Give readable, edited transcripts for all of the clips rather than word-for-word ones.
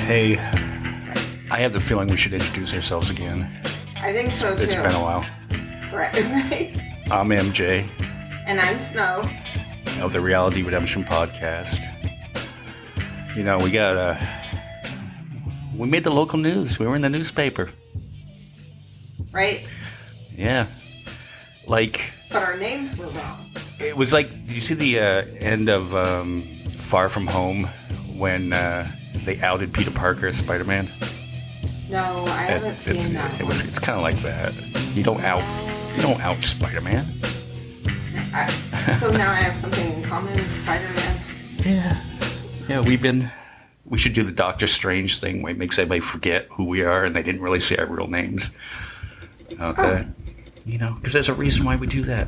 Hey, I have the feeling we should introduce ourselves again. I think so too. It's been a while. Right. I'm MJ And I'm Snow. of the Reality Redemption Podcast. You know, we made the local news. We were in the newspaper. Right? Yeah. Like, But our names were wrong. it was like, did you see the end of Far From Home when they outed Peter Parker as Spider-Man? No, I haven't seen that. It's kind of like that. You don't out Spider-Man. So now I have something in common with Spider-Man. Yeah, we should do the Doctor Strange thing where it makes everybody forget who we are and they didn't really say our real names. Okay. Oh. You know, because there's a reason why we do that.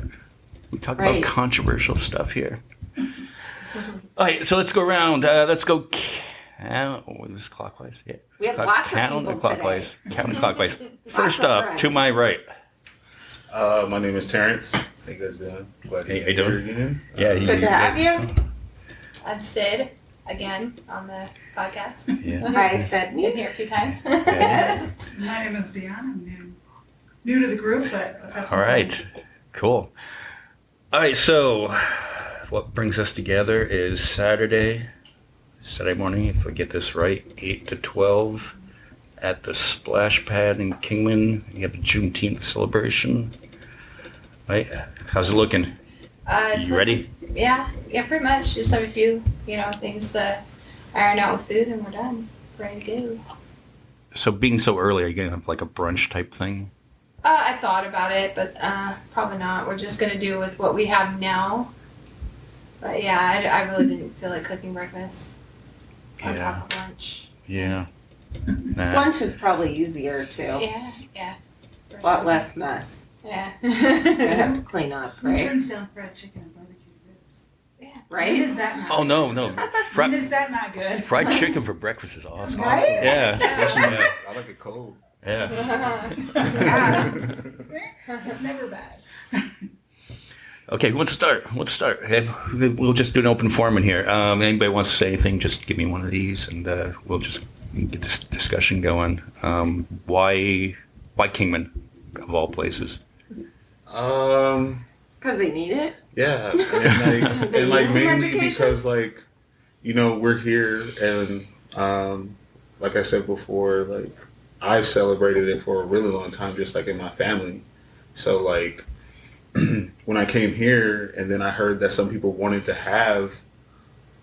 We talk about controversial stuff here. All right, so let's go around. Let's go this clockwise? Yeah. We have lots of people clockwise. today. Counterclockwise. First up, to my right. My name is Terrence. How you guys doing? Glad to be here again. Yeah, good to have you. I'm Sid, again, on the podcast. Yeah. Hi, Sid. Been here a few times. Yes. My name is Deanna. I'm new to the group, but let's have some All right, cool. All right, so what brings us together is Saturday morning, if I get this right, 8 to 12 at the Splash Pad in Kingman. You have a Juneteenth celebration. Right? How's it looking? You ready? Yeah, pretty much. Just have a few, things to iron out with food, and we're done. Ready to go. So being so early, are you going to have like a brunch type thing? I thought about it, but probably not. We're just going to do with what we have now. But yeah, I really didn't feel like cooking breakfast on top of lunch. Yeah. Nah. Lunch is probably easier too. Yeah. A lot less mess. Yeah. I have to clean up, Who right? turns down fried chicken and barbecue ribs? Yeah. Right? When is that not Oh, no. When is that not good? Fried chicken for breakfast is awesome. Right? Yeah. Especially, I like it cold. Yeah. It's never bad. Okay, who wants to start? We'll just do an open forum in here. Anybody wants to say anything, just give me one of these, and we'll just get this discussion going. Why Kingman, of all places? Because they need it. Yeah, and They need some mainly education? because we're here, and like I said before, like I've celebrated it for a really long time, just like in my family. So like when I came here, and then I heard that some people wanted to have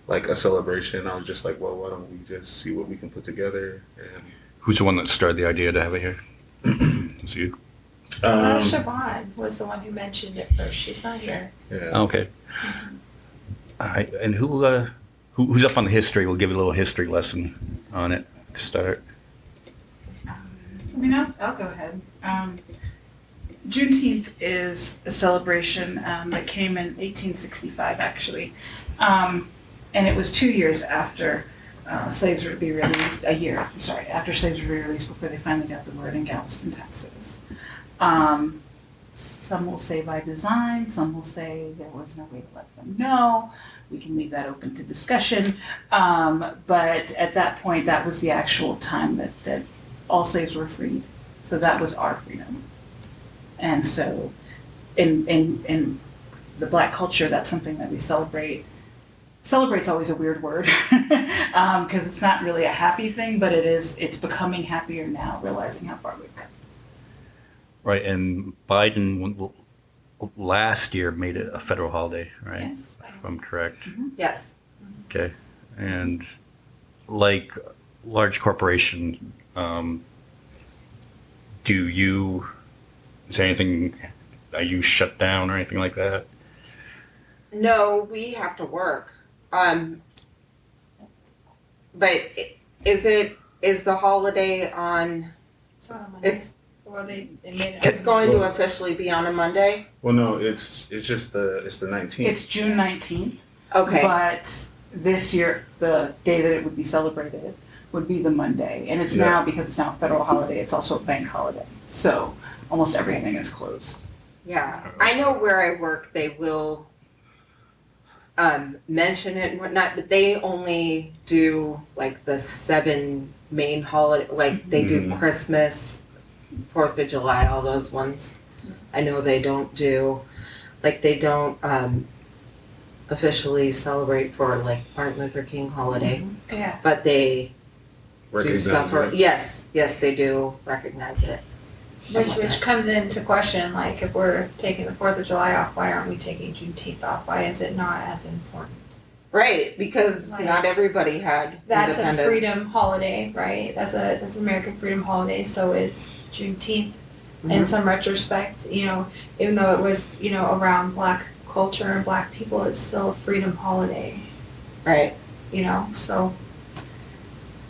like a celebration, I was just like, well, why don't we just see what we can put together? And Who's the one that started the idea to have it here? It's you. Siobhan was the one who mentioned it first. She's not here. yeah. Okay. All right, and who's up on the history? We'll give you a little history lesson on it to start. I'll go ahead. Juneteenth is a celebration that came in 1865, actually. And it was 2 years after slaves were to be released, after slaves were released before they finally got the word in Galveston, Texas. Some will say by design, some will say there was no way to let them know. We can leave that open to discussion. But at that point, that was the actual time that all slaves were freed. So that was our freedom. And so in the Black culture, that's something that we celebrate. Celebrate's always a weird word because it's not really a happy thing, but it's becoming happier now, realizing how far we've come. Right, and Biden last year made it a federal holiday, right? Yes. If I'm correct. Mm-hmm. Yes. Okay, and like large corporation, is there anything, are you shut down or anything like that? No, we have to work. But is the holiday on? It's on a Monday. They made it. It's going to officially be on a Monday. Well, no, it's just the 19th. It's June 19th. Okay. But this year, the day that it would be celebrated would be the Monday. And it's now, because it's now a federal holiday, it's also a bank holiday. So almost everything is closed. Yeah, I know where I work, they will mention it and whatnot, but they only do like the 7 main holiday, like they do Christmas, 4th of July, all those ones. I know they don't do, like they don't officially celebrate for like Martin Luther King holiday, Yeah. but they do Recognize stuff for, it. yes, they do recognize it. Which comes into question, like if we're taking the 4th of July off, why aren't we taking Juneteenth off? Why is it not as important? Right, because Like, not everybody had That's a independence. freedom holiday, right? That's an American freedom holiday. So is Juneteenth in Mhm. some retrospect. You know, even though it was around Black culture and Black people, it's still a freedom holiday. Right. You know, so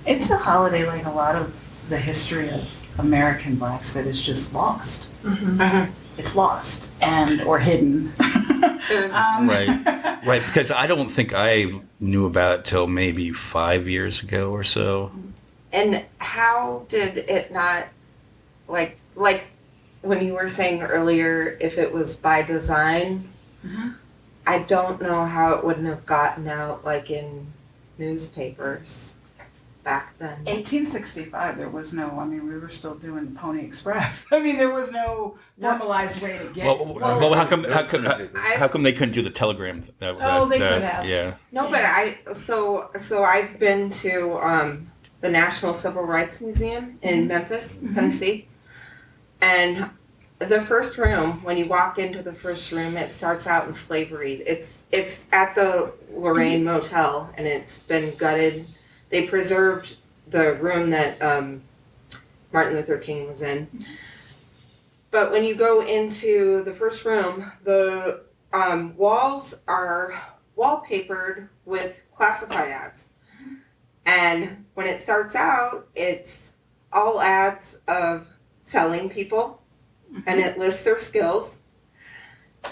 It's a holiday like a lot of the history of American Blacks that is just lost. It's lost or hidden. There's- Right, because I don't think I knew about it till maybe 5 years ago or so. And how did it not, like when you were saying earlier, if it was by design, Mhm. I don't know how it wouldn't have gotten out like in newspapers back then. 1865, there was no, I mean, we were still doing Pony Express. I mean, there was no formalized way to get. Well, how come they couldn't do the telegram? They could have. Yeah. No, but so I've been to the National Civil Rights Museum in Memphis, Tennessee, and the first room, when you walk into the first room, it starts out in slavery. It's at the Lorraine Motel, and it's been gutted. They preserved the room that Martin Luther King was in. But when you go into the first room, the walls are wallpapered with classified ads. And when it starts out, it's all ads of selling people, and it lists their skills.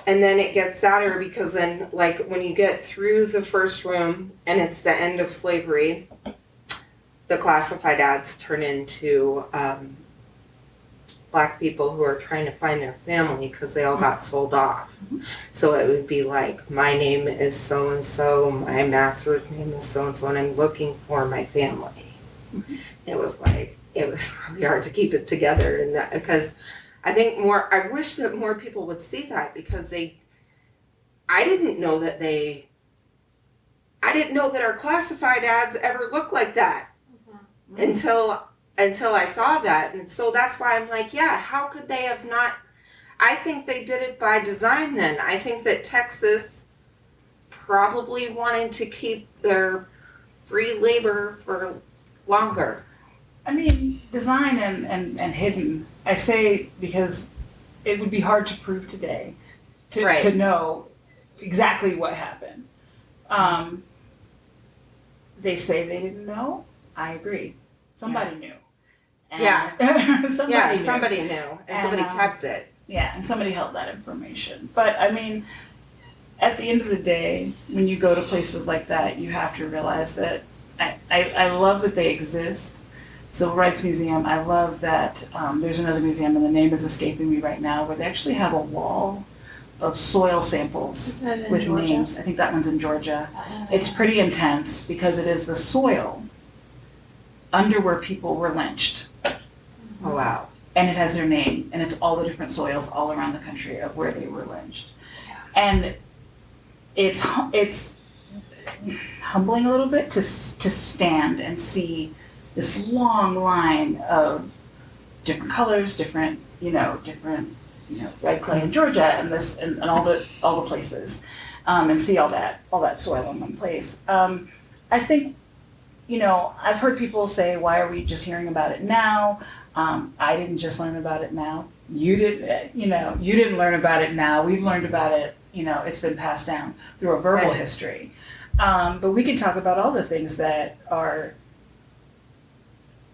And then it gets sadder because then, like, when you get through the first room and it's the end of slavery, the classified ads turn into Black people who are trying to find their family because they all got sold off. So it would be like, my name is so-and-so, my master's name is so-and-so, and I'm looking for my family. It was really hard to keep it together, and because I wish that more people would see that, because I didn't know that our classified ads ever looked like that until I saw that. And so that's why I'm like, yeah, how could they have not? I think they did it by design then. I think that Texas probably wanted to keep their free labor for longer. I mean, design and hidden, I say because it would be hard to prove today to know exactly what happened. They say they didn't know. I agree. Somebody knew. And Somebody knew, and somebody kept it. Yeah, and somebody held that information. But I mean, at the end of the day, when you go to places like that, you have to realize that I love that they exist. Civil Rights Museum, I love that there's another museum, and the name is escaping me right now, where they actually have a wall of soil samples Is that in with Georgia? names. I think that one's in Georgia. It's pretty intense because it is the soil under where people were lynched. Oh, wow. And it has their name, and it's all the different soils all around the country of where they were lynched. And it's humbling a little bit to stand and see this long line of different colors, different red clay in Georgia, and this and all the places, and see all that soil in one place. I think, I've heard people say, why are we just hearing about it now? I didn't just learn about it now. You didn't learn about it now. We've learned about it. It's been passed down through a verbal history. But we can talk about all the things that are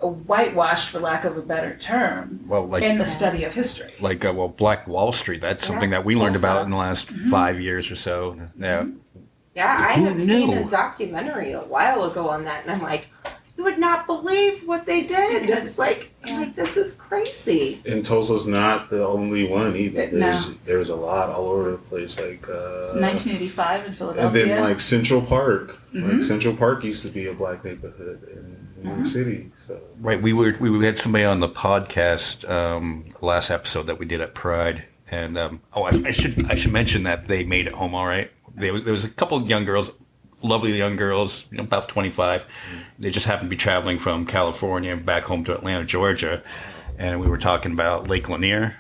whitewashed, for lack of a better term, in the study of history. Like Black Wall Street. That's something that we learned about in the last 5 years or so. Yeah. Yeah, I Who had seen a documentary a while ago on that, and I'm like, you would not believe what they did. Because- It's like, this is crazy. And Tulsa's not the only one either. No. There's a lot all over the place, like 1985 in and Philadelphia. then like Central Park. Mhm. Like Central Park used to be a Black neighborhood, and in one city. So Right, we had somebody on the podcast last episode that we did at Pride, and I should mention that they made it home all right. There was a couple of young girls, lovely young girls, about 25. They just happened to be traveling from California back home to Atlanta, Georgia, and we were talking about Lake Lanier.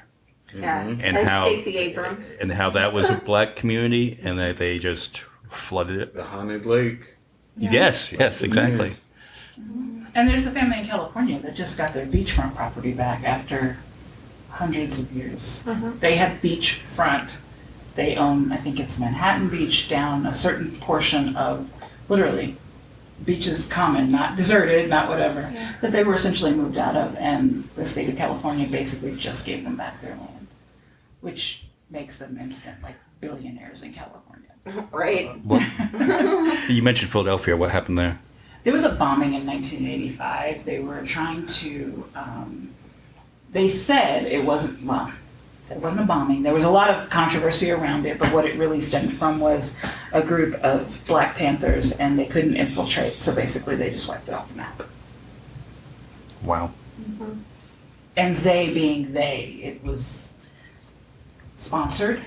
Yeah. And how Stacey Abrams. and how that was a black community, and that they just flooded it. the haunted lake. Yes, exactly. And there's a family in California that just got their beachfront property back after hundreds of years. They have beachfront. They own, I think it's Manhattan Beach, down a certain portion of, literally, beaches common, not deserted, not whatever, that they were essentially moved out of, and the state of California basically just gave them back their land, which makes them instant, like, billionaires in California. Right. You mentioned Philadelphia. What happened there? There was a bombing in 1985. They were trying to, they said it wasn't a bombing. There was a lot of controversy around it, but what it really stemmed from was a group of Black Panthers, and they couldn't infiltrate, so basically they just wiped it off the map. Wow. And they being they, it was sponsored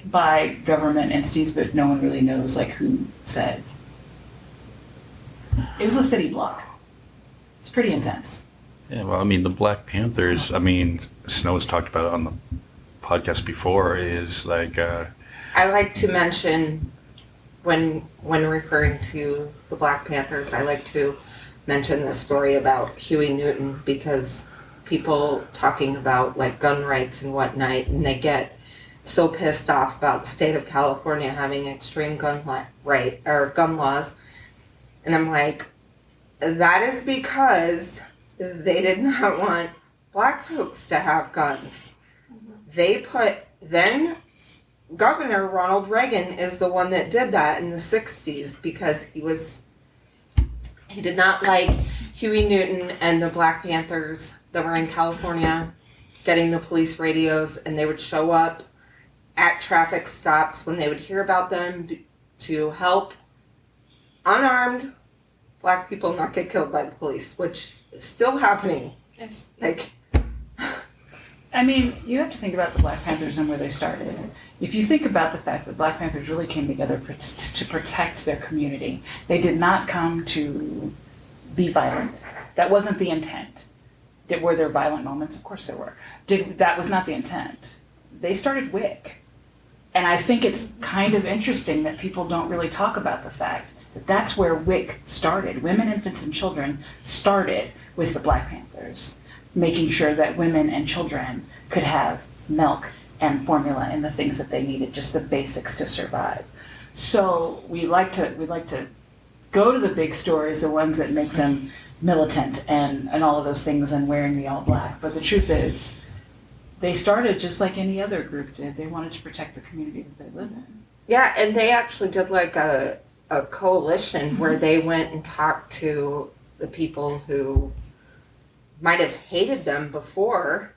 by government entities, but no one really knows like who said. It was a city block. It's pretty intense. Yeah, well, I mean, the Black Panthers, I mean, Snow's talked about it on the podcast before, is like... I like to mention, when referring to the Black Panthers, I like to mention the story about Huey Newton, because people talking about like gun rights and whatnot, and they get so pissed off about the state of California having extreme gun laws. And I'm like, that is because they did not want black folks to have guns. Then Governor Ronald Reagan is the one that did that in the 60s, because he did not like Huey Newton and the Black Panthers that were in California getting the police radios, and they would show up at traffic stops when they would hear about them to help unarmed black people not get killed by the police, which is still happening. Like, I mean, you have to think about the Black Panthers and where they started. If you think about the fact that Black Panthers really came together to protect their community, they did not come to be violent. That wasn't the intent. Were there violent moments? Of course there were. That was not the intent. They started WIC. And I think it's kind of interesting that people don't really talk about the fact that that's where WIC started. Women, Infants, and Children started with the Black Panthers, making sure that women and children could have milk and formula and the things that they needed, just the basics to survive. So we like to go to the big stories, the ones that make them militant and all of those things and wearing the all black. But the truth is, they started just like any other group did. They wanted to protect the community that they live in. yeah, and they actually did like a coalition where they went and talked to the people who might have hated them before.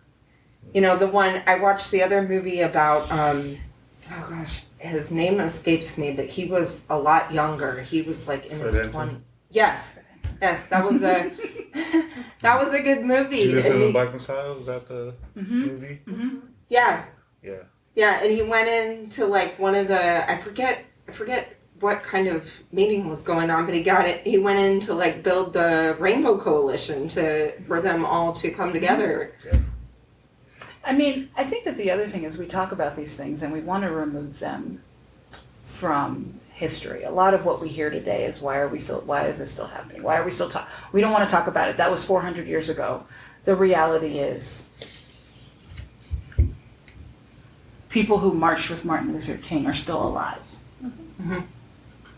You know, the one, I watched the other movie about, oh gosh, his name escapes me, but he was a lot younger. He was like in his 20s. Yes, that was a that was a good movie. Judas and the Black Messiah, was that the movie? Mm-hmm. Yeah. Yeah. Yeah, and he went into like one of the, I forget what kind of meeting was going on, but he went in to like build the Rainbow Coalition for them all to come together. Yeah. I mean, I think that the other thing is we talk about these things and we want to remove them from history. A lot of what we hear today is why is this still happening? Why are we still talking? We don't want to talk about it. That was 400 years ago. The reality is people who marched with Martin Luther King are still alive. Mm-hmm.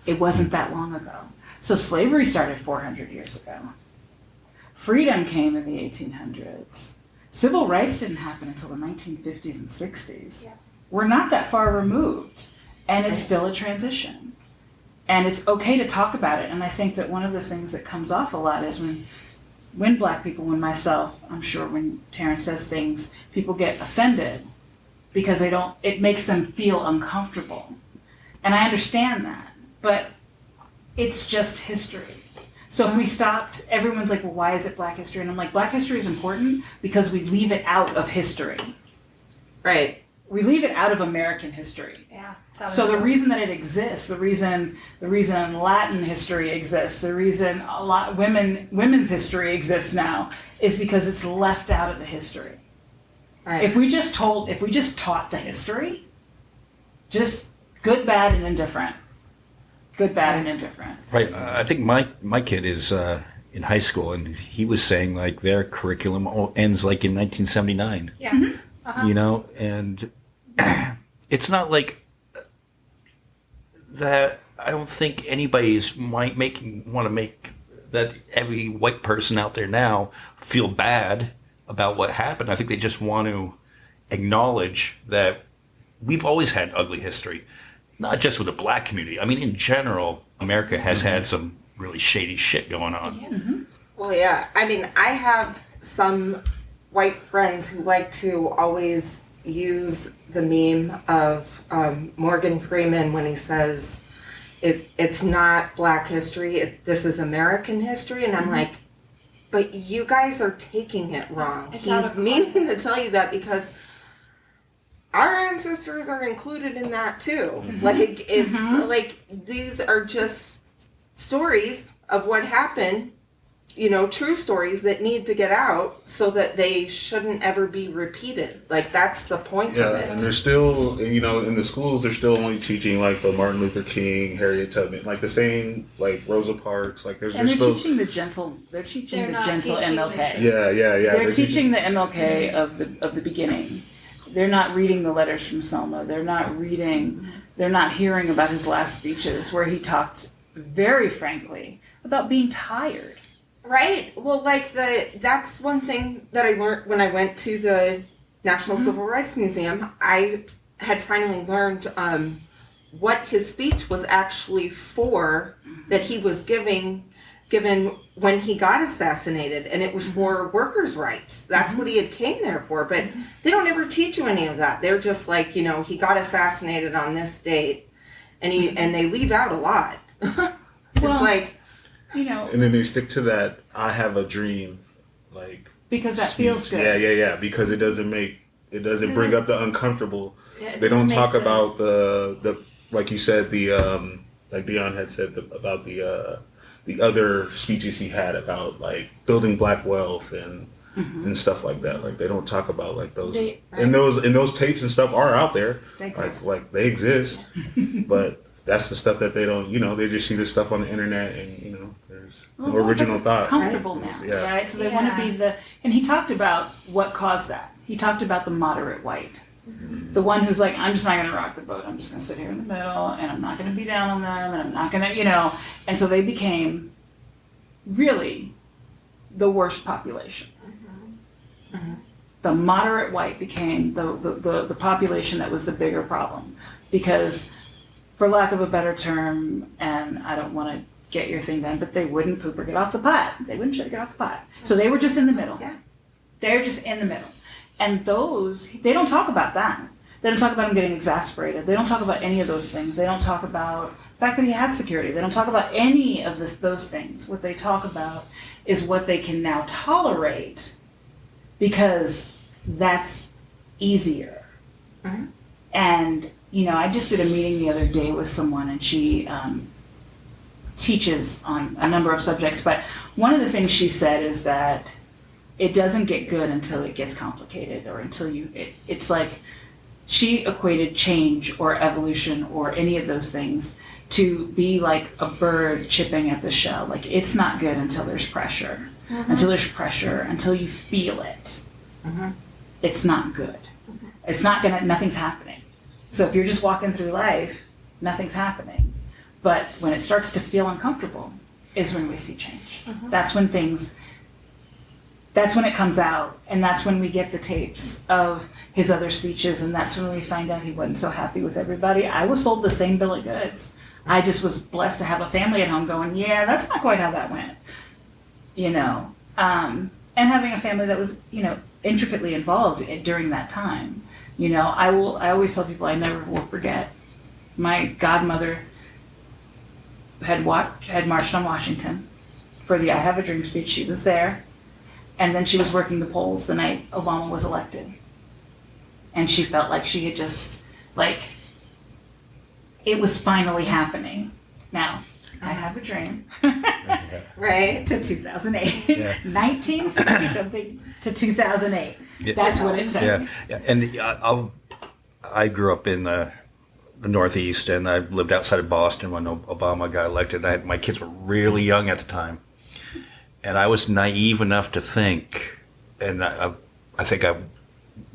It wasn't that long ago. So slavery started 400 years ago. Freedom came in the 1800s. Civil rights didn't happen until the 1950s and 60s. Yeah. We're not that far removed, and it's still a transition. And it's okay to talk about it, and I think that one of the things that comes off a lot is when black people, when myself, I'm sure when Terrence says things, people get offended because it makes them feel uncomfortable. And I understand that, but it's just history. So if we stopped, everyone's like, well, why is it Black history? And I'm like, Black history is important because we leave it out of history. Right. We leave it out of American history. Yeah. So the reason that it exists, the reason Latin history exists, the reason a lot women's history exists now is because it's left out of the history. Right. If we just taught the history, just good, bad, and indifferent. Good, bad, and indifferent. Right. I think my kid is in high school, and he was saying like their curriculum ends like in 1979. Yeah. Mm-hmm. Uh-huh. You know, and it's not like that. I don't think anybody's want to make that every white person out there now feel bad about what happened. I think they just want to acknowledge that we've always had ugly history, not just with the Black community. I mean, in general, America has had some really shady shit going on. Yeah. Mm-hmm. Well, yeah. I mean, I have some white friends who like to always use the meme of Morgan Freeman when he says it's not Black history, this is American history, and I'm like, but you guys are taking it wrong. It's out He's of meaning to context. tell you that because our ancestors are included in that too. Like it's like these are just stories of what happened, you know, true stories that need to get out so that they shouldn't ever be repeated. Like that's the point of Yeah, and it. they're still, you know, in the schools, they're still only teaching like the Martin Luther King, Harriet Tubman, like the same, like Rosa Parks. Like there's And just they're those. teaching the gentle. They're teaching They're the not gentle teaching the MLK. truth. Yeah. They're teaching the MLK of the beginning. They're not reading the letters from Selma. They're not reading. They're not hearing about his last speeches where he talked very frankly about being tired. Right? Well, like that's one thing that I learned when I went to the National Civil Rights Museum. I had finally learned what his speech was actually for, that he was given when he got assassinated, and it was for workers' rights. That's what he had came there for. But they don't ever teach you any of that. They're just like, you know, he got assassinated on this date, and they leave out a lot. It's Well, like, You know, And then they stick to that "I have a dream," like because that speech. feels good. Yeah. Because it doesn't bring up the uncomfortable. Yeah, They don't make talk the- about the like you said like Dion had said about the other speeches he had about like building Black wealth and stuff like that. Like they don't talk about like those They- and those tapes and stuff are out there. They exist. Like they exist, but that's the stuff that they don't. You know, they just see this stuff on the internet and you know there's Well, no it's original because it's thought. comfortable now, Yeah. right? So they want to be and he talked about what caused that. He talked about the moderate white. The one who's like, I'm just not going to rock the boat. I'm just going to sit here in the middle and I'm not going to be down on them and I'm not going to, you know. And so they became really the worst population. The moderate white became the population that was the bigger problem because, for lack of a better term, and I don't want to get your thing done, but they wouldn't poop or get off the pot. They wouldn't shit or get off the pot. So they were just in the middle. Yeah. They're just in the middle. And those, they don't talk about that. They don't talk about him getting exasperated. They don't talk about any of those things. They don't talk about the fact that he had security. They don't talk about any of those things. What they talk about is what they can now tolerate because that's easier. Mhm. And, you know, I just did a meeting the other day with someone and she teaches on a number of subjects. But one of the things she said is that it doesn't get good until it gets complicated or until it's like she equated change or evolution or any of those things to be like a bird chipping at the shell. Like it's not good until there's pressure. Until there's pressure, until you feel it. It's not good. It's not nothing's happening. So if you're just walking through life, nothing's happening. But when it starts to feel uncomfortable is when we see change. That's when it comes out, and that's when we get the tapes of his other speeches, and that's when we find out he wasn't so happy with everybody. I was sold the same bill of goods. I just was blessed to have a family at home going, yeah, that's not quite how that went. You know, and having a family that was, you know, intricately involved during that time. You know, I always tell people I never will forget. My godmother had marched on Washington, for the I Have a Dream speech. She was there. And then she was working the polls the night Obama was elected. And she felt like she had just, like, it was finally happening. Now, I Have a Dream Right. to 2008. Yeah. 1960 something to 2008. Yeah. That's what it took. Yeah. And I grew up in the Northeast, and I lived outside of Boston when Obama got elected. My kids were really young at the time. And I was naive enough to think, and I think when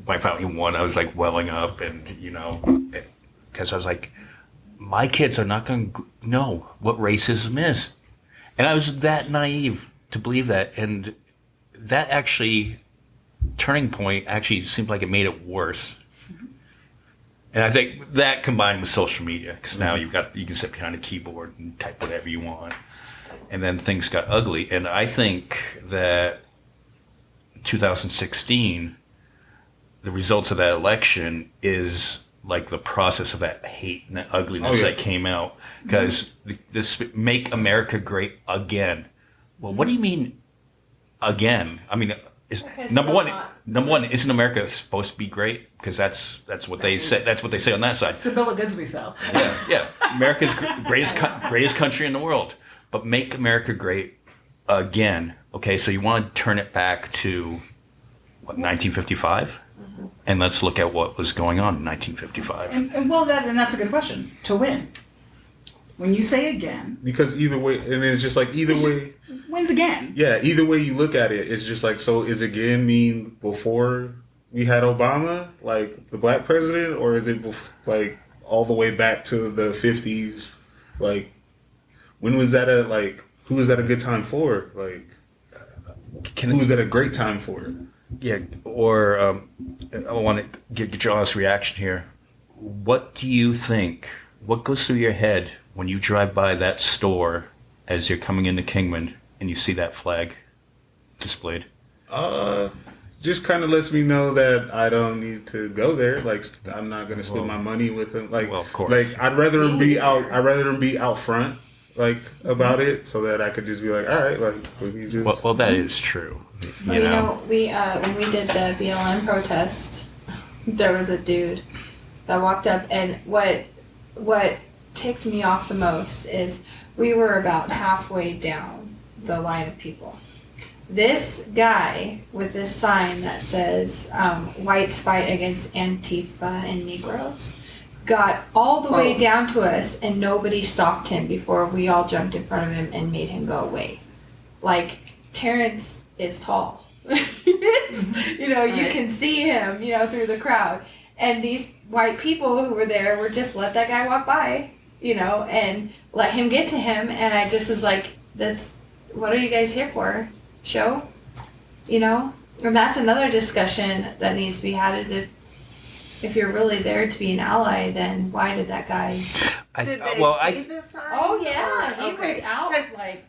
I finally won, I was like welling up, and because I was like, my kids are not going to know what racism is, and I was that naive to believe that, and that actually turning point actually seemed like it made it worse. And I think that combined with social media, because now you can sit behind a keyboard and type whatever you want. And then things got ugly. And I think that 2016, the results of that election is like the process of that hate and that ugliness that came out. Because this Make America Great Again. Well, what do you mean again? I mean, number one, isn't America supposed to be great? Because that's what they say. That's what they say on that side. It's the bill of goods we sell. Yeah. America's greatest country in the world. But Make America Great Again. Okay, so you want to turn it back to, 1955? Mm-hmm. And let's look at what was going on in 1955. And that's a good question. To win. When you say again. Because either way, and it's just like either way. Wins again. Yeah, either way you look at it, it's just like, so is again mean before we had Obama, like the black president, or is it like all the way back to the 50s? Like, when was that who was that a good time for? Like, who was that a great time for? Yeah, or I want to get your honest reaction here. What do you think? What goes through your head when you drive by that store as you're coming into Kingman and you see that flag displayed? Just kind of lets me know that I don't need to go there. Like, I'm not going to spend my money with them. Like, well, of course. Like, I'd rather them be out front, like, about it, so that I could just be like, all right, like, we just. Well, that is true. We when we did the BLM protest, there was a dude that walked up, and what ticked me off the most is we were about halfway down the line of people. This guy with this sign that says "Whites fight against Antifa and Negroes" got all the way down to us, and nobody stopped him before we all jumped in front of him and made him go away. Like, Terrence is tall. You can see him, through the crowd. And these white people who were there were just let that guy walk by, and let him get to him. And I just was like, what are you guys here for? Show? And that's another discussion that needs to be had, is if you're really there to be an ally, then why did that guy? Did they see this sign? Oh yeah, he Okay. was out like.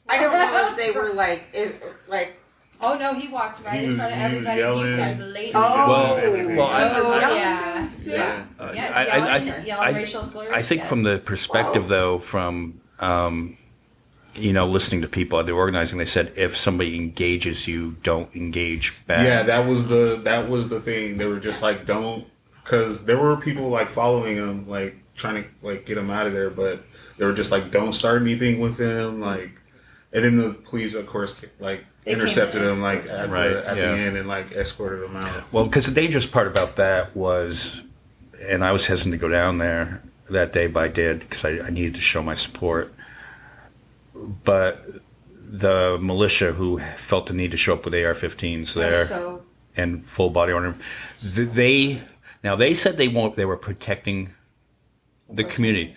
I don't know if they were like. Oh no, he walked right He in was- front of he was everybody. yelling. You could late. Well, He was yelling yeah. things too? Yeah. Yelling racial slurs. I think yes. from the perspective, though, from listening to people at the organizing, they said if somebody engages you, don't engage back. Yeah, that was the thing. They were just like, don't, because there were people like following him, like trying to like get him out of there, but they were just like, don't start anything with him, like. And then the police, of course, like They intercepted came to him like at the end and like escorted him out. Well, because the dangerous part about that was, and I was hesitant to go down there that day, but I did because I needed to show my support. But the militia who felt the need to show up with AR-15s there and full body armor, they said they were protecting the community. Yeah.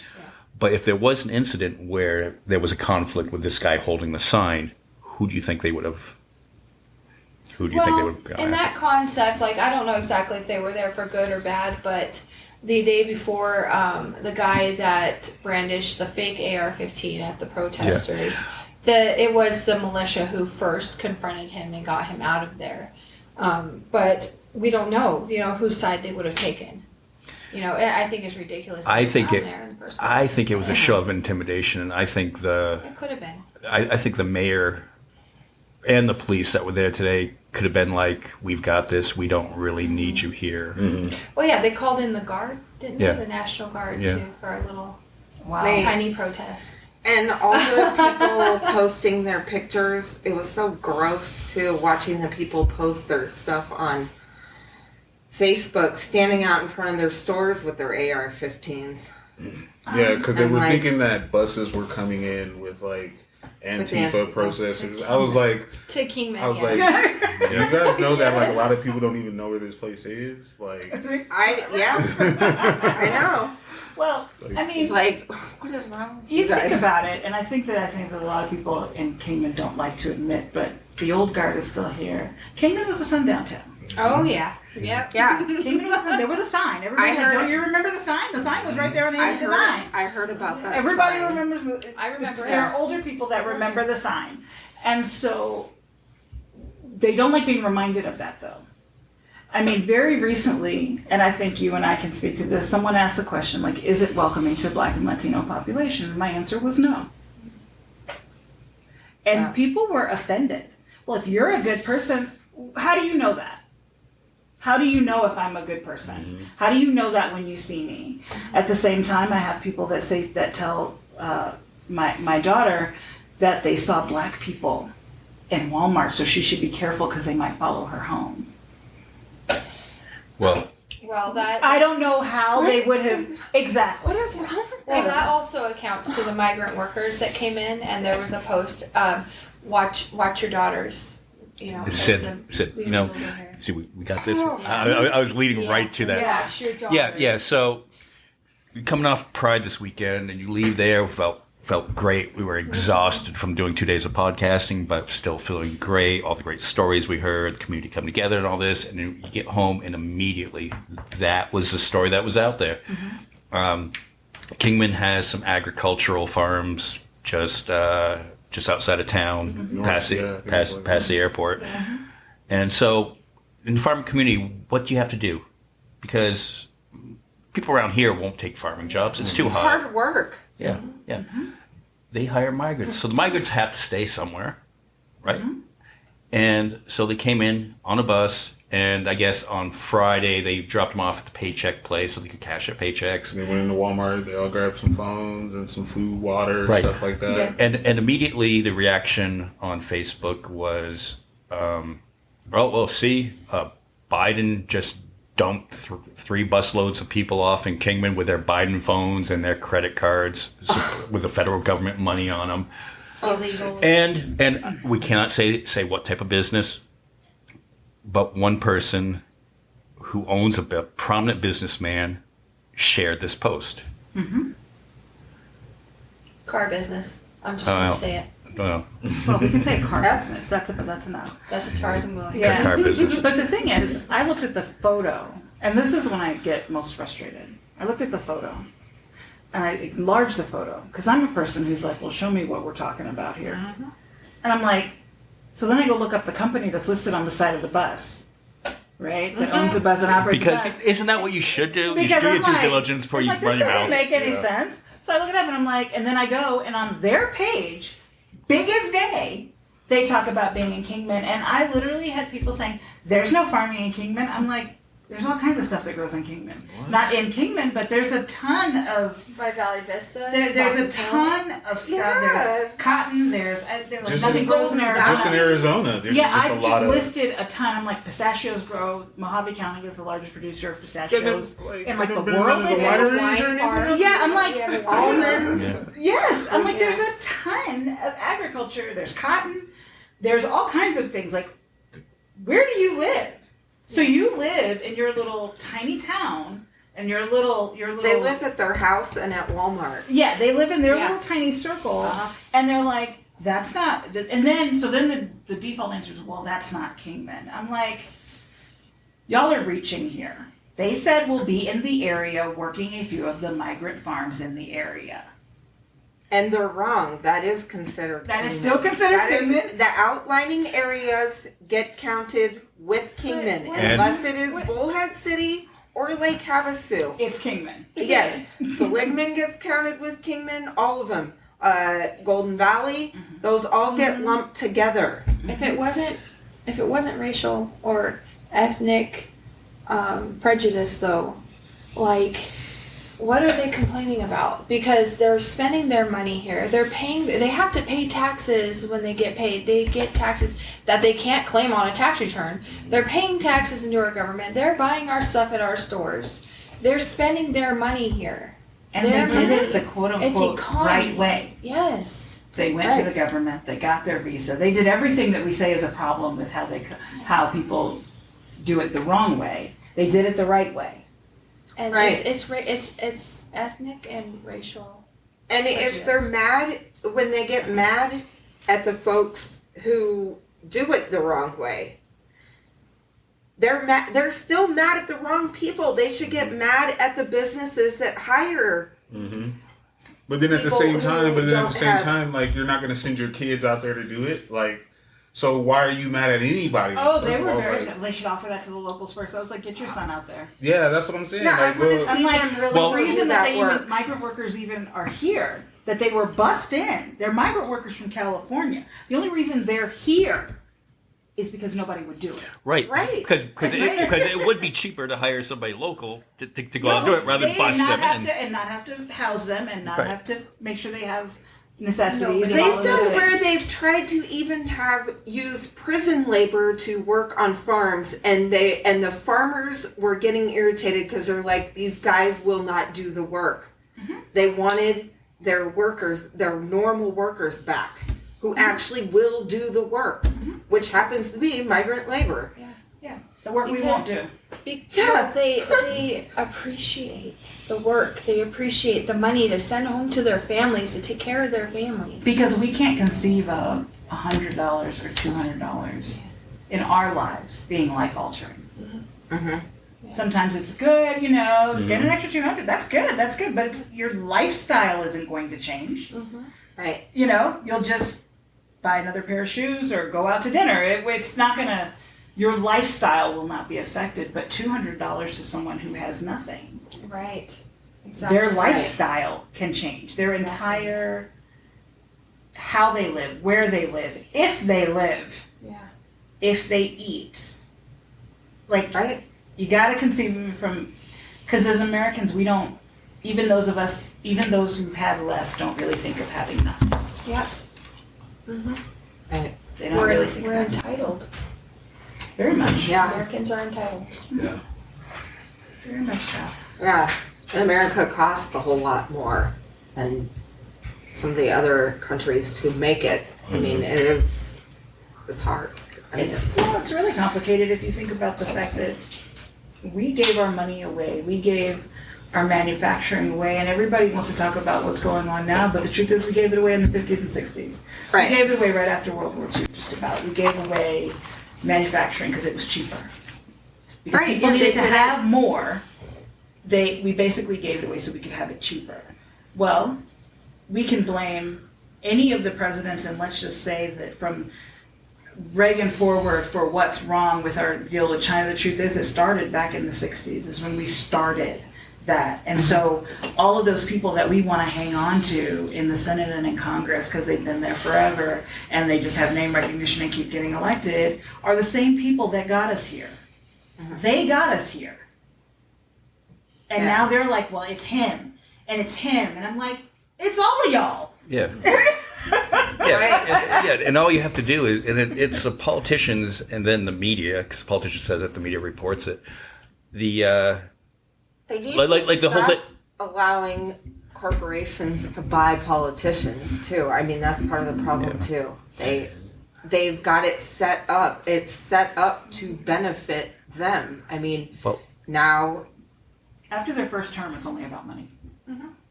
But if there was an incident where there was a conflict with this guy holding the sign, who do you think they would have? Who do you think they would have gone in that concept, like, I don't know exactly if they were there for good or bad, but the day before, the guy that brandished the fake AR-15 at the protesters, it was the militia who first confronted him and got him out of there. But we don't know, whose side they would have taken. I think it's ridiculous. I think there in the first place. I think it was a show of intimidation, and I think It could have been. I think the mayor and the police that were there today could have been like, "We've got this. We don't really need you here." Well, yeah, they called in the guard, didn't Yeah. they? The National Guard Yeah. too for a little Wow. tiny protest. And all the people posting their pictures, it was so gross too, watching the people post their stuff on Facebook, standing out in front of their stores with their AR-15s. Yeah, because they I'm were like- thinking that buses were coming in with like Antifa Antifa. protesters. I was like, To Kingman, I was yes. like, do you guys know that like a lot of people don't even know where this place is? Like, I know. Well, I mean, It's like, what is wrong with you you think guys? about it, and I think that a lot of people in Kingman don't like to admit, but the old guard is still here. Kingman was a sundown town. Oh yeah. Yep. Yeah, Kingman was there was a sign. Everybody I said, heard "Don't it. you remember the sign? The sign was right there on the I end of the line." heard about that. Everybody sign. remembers I remember There it. are older people that remember the sign, and so they don't like being reminded of that, though. I mean, very recently, and I think you and I can speak to this, someone asked the question, like, is it welcoming to Black and Latino population? And my answer was no. And Yeah. people were offended. Well, if you're a good person, how do you know that? How do you know if I'm a good person? How do you know that when you see me? At the same time, I have people that tell my daughter that they saw Black people in Walmart, so she should be careful because they might follow her home. Well, Well, that I don't know how they What would have is- exactly. What is wrong with well, that? that also accounts to the migrant workers that came in, and there was a post, watch your daughters. You know, it as said, the you know, vehicles are here. see, we got this. Oh. I was leading Yeah. right to that. Yeah. Watch your daughters. Yeah. So you're coming off Pride this weekend, and you leave there, felt great. We were exhausted from doing 2 days of podcasting, but still feeling great. All the great stories we heard, the community coming together, and all this. And then you get home, and immediately that was the story that was out there. Kingman has some agricultural farms just outside of town, past the airport. And so, in the farming community, what do you have to do? Because people around here won't take farming jobs. It's too hard. Hard work. Yeah, yeah. They hire migrants. So the migrants have to stay somewhere, right? And so they came in on a bus, and I guess on Friday they dropped them off at the paycheck place so they could cash their paychecks. they went into Walmart. They all grabbed some phones and some food, water, Right. stuff like that. Yeah. And immediately the reaction on Facebook was, Biden just dumped 3 busloads of people off in Kingman with their Biden phones and their credit cards with the federal government money on them. Illegal. And we cannot say what type of business, but one person who owns a prominent businessman shared this post. Car business. I'm just Oh, going yeah. to say it. Well, Well, we can say car Yeah. business. That's enough. That's as far as I'm going. Yeah. car business. But the thing is, I looked at the photo, and this is when I get most frustrated. I looked at the photo, and I enlarged the photo, because I'm a person who's like, well, show me what we're talking about here. And I'm like, so then I go look up the company that's listed on the side of the bus, right? That owns the bus and operates because the bus. isn't that what you should do? You Because should do I'm your due like- diligence before you I'm like, run this your doesn't mouth. make any Yeah. sense. So I look it up, and I'm like, and then I go, and on their page, big as day, they talk about being in Kingman, and I literally had people saying, there's no farming in Kingman. I'm like, there's all kinds of stuff that grows in Kingman. What? Not in Kingman, but there's a ton of, By Valley Vista. there's a Stockton. ton of stuff. Yeah. There's cotton, there's like, Just nothing in- grows in Arizona. Just in Arizona, there's Yeah, just I a just lot of. listed a ton. I'm like, pistachios grow. Mojave County is the largest producer of Yeah, pistachios in like the have been none world. of the They have wineries wine or anything? farms. Yeah, I'm like, We have a Almonds. Yeah. Yes, I'm like, Yeah. there's a ton of agriculture. There's cotton. There's all kinds of things. Like, where do you live? So you live in your little tiny town, and your little. They live at their house and at Walmart. Yeah, they live in their Yeah. little tiny circle, Uh-huh. and they're like, that's not. And then the default answer is, well, that's not Kingman. I'm like, y'all are reaching here. They said we'll be in the area working a few of the migrant farms in the area. And they're wrong. That is considered. That is Kingman. still considered That is- Kingman? the outlining areas get counted with Kingman, But- unless it is What- Bullhead City or Lake Havasu. It's Kingman. Yes, Seligman gets counted with Kingman. All of them. Golden Valley, those all get lumped together. If it wasn't racial or ethnic prejudice, though, like, what are they complaining about? Because they're spending their money here. They have to pay taxes when they get paid. They get taxes that they can't claim on a tax return. They're paying taxes into our government. They're buying our stuff at our stores. They're spending their money here. And they did it the quote unquote right way. Yes. They went to the government, they got their visa. They did everything that we say is a problem with how people do it the wrong way. They did it the right way. And Right. it's ethnic and racial. And if they're mad, when they get mad at the folks who do it the wrong way, they're still mad at the wrong people. They should get mad at the businesses that hire. But then at the People same who time, like, you're not going to send your kids out there to do it. Like, so why are you mad at anybody? Oh, they were very like, upset. They should offer that to the locals first. I was like, get your son out there. Yeah, that's what I'm saying. Yeah, I like, want to well, see I'm like, them really the well, do reason that that work. migrant workers even are here, that they were bussed in. They're migrant workers from California. The only reason they're here is because nobody would do it. Right. Right. Because it would be cheaper to hire somebody local to go out and do it rather than bust them in. And not have to house them and not Right. have to make sure they have necessities. No, and all They've of done those where things. they've tried to even use prison labor to work on farms, and the farmers were getting irritated because they're like, these guys will not do the work. They wanted their workers, their normal workers back, who actually will do the work, which happens to be migrant labor. The work we Because- won't do. Because they appreciate the work. They appreciate the money to send home to their families, to take care of their families. Because we can't conceive of $100 or $200 in our lives being life altering. Sometimes it's good, get an extra $200. That's good. But your lifestyle isn't going to change. Right. You'll just buy another pair of shoes or go out to dinner. It's not gonna. Your lifestyle will not be affected. But $200 to someone who has nothing, Right. Exactly. their lifestyle can change. Their entire how they live, where they live, if they live, if they eat. Like, Right. you got to conceive of it from, because as Americans, we don't, even those who've had less don't really think of having nothing. Yeah. Right. They don't really think We're of it. entitled. Very much. Yeah. Americans are entitled. Yeah. Very much so. Yeah. And America costs a whole lot more than some of the other countries to make it. I mean, it's hard. I mean, It's really complicated if you think about the fact that we gave our money away, we gave our manufacturing away, and everybody wants to talk about what's going on now, but the truth is we gave it away in the 50s and 60s. Right. We gave it away right after World War II, just about. We gave away manufacturing because it was cheaper. Because Right, people yeah, needed they to did have more, we basically gave it away so we could have it cheaper. Well, we can blame any of the presidents, and let's just say that from Reagan forward for what's wrong with our deal with China. The truth is, it started back in the 60s, is when we started that. And so all of those people that we want to hang on to in the Senate and in Congress, because they've been there forever and they just have name recognition and keep getting elected, are the same people that got us here. They got us here. And now they're like, well, it's him, and it's him. And I'm like, it's all of y'all. Yeah. And all you have to do is, and it's the politicians and then the media, because politicians says that the media reports it. they need like to the whole stop thing. allowing corporations to buy politicians too. I mean, that's part of the problem too. They've got it set up. It's set up to benefit them. I mean, Well- now, After their first term, it's only about money.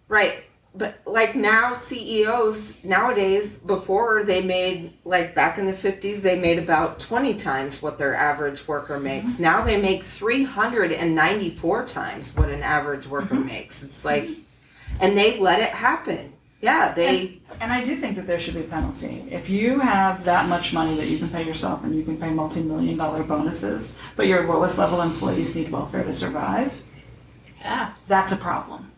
right. But like now, CEOs nowadays, before they made, like back in the 50s, they made about 20 times what their average worker makes. Now they make 394 times what an average worker makes. It's like, and they let it happen. Yeah, And I do think that there should be a penalty. If you have that much money that you can pay yourself and you can pay multi-million-dollar bonuses, but your lowest level employees need welfare to survive, Yeah. that's a problem.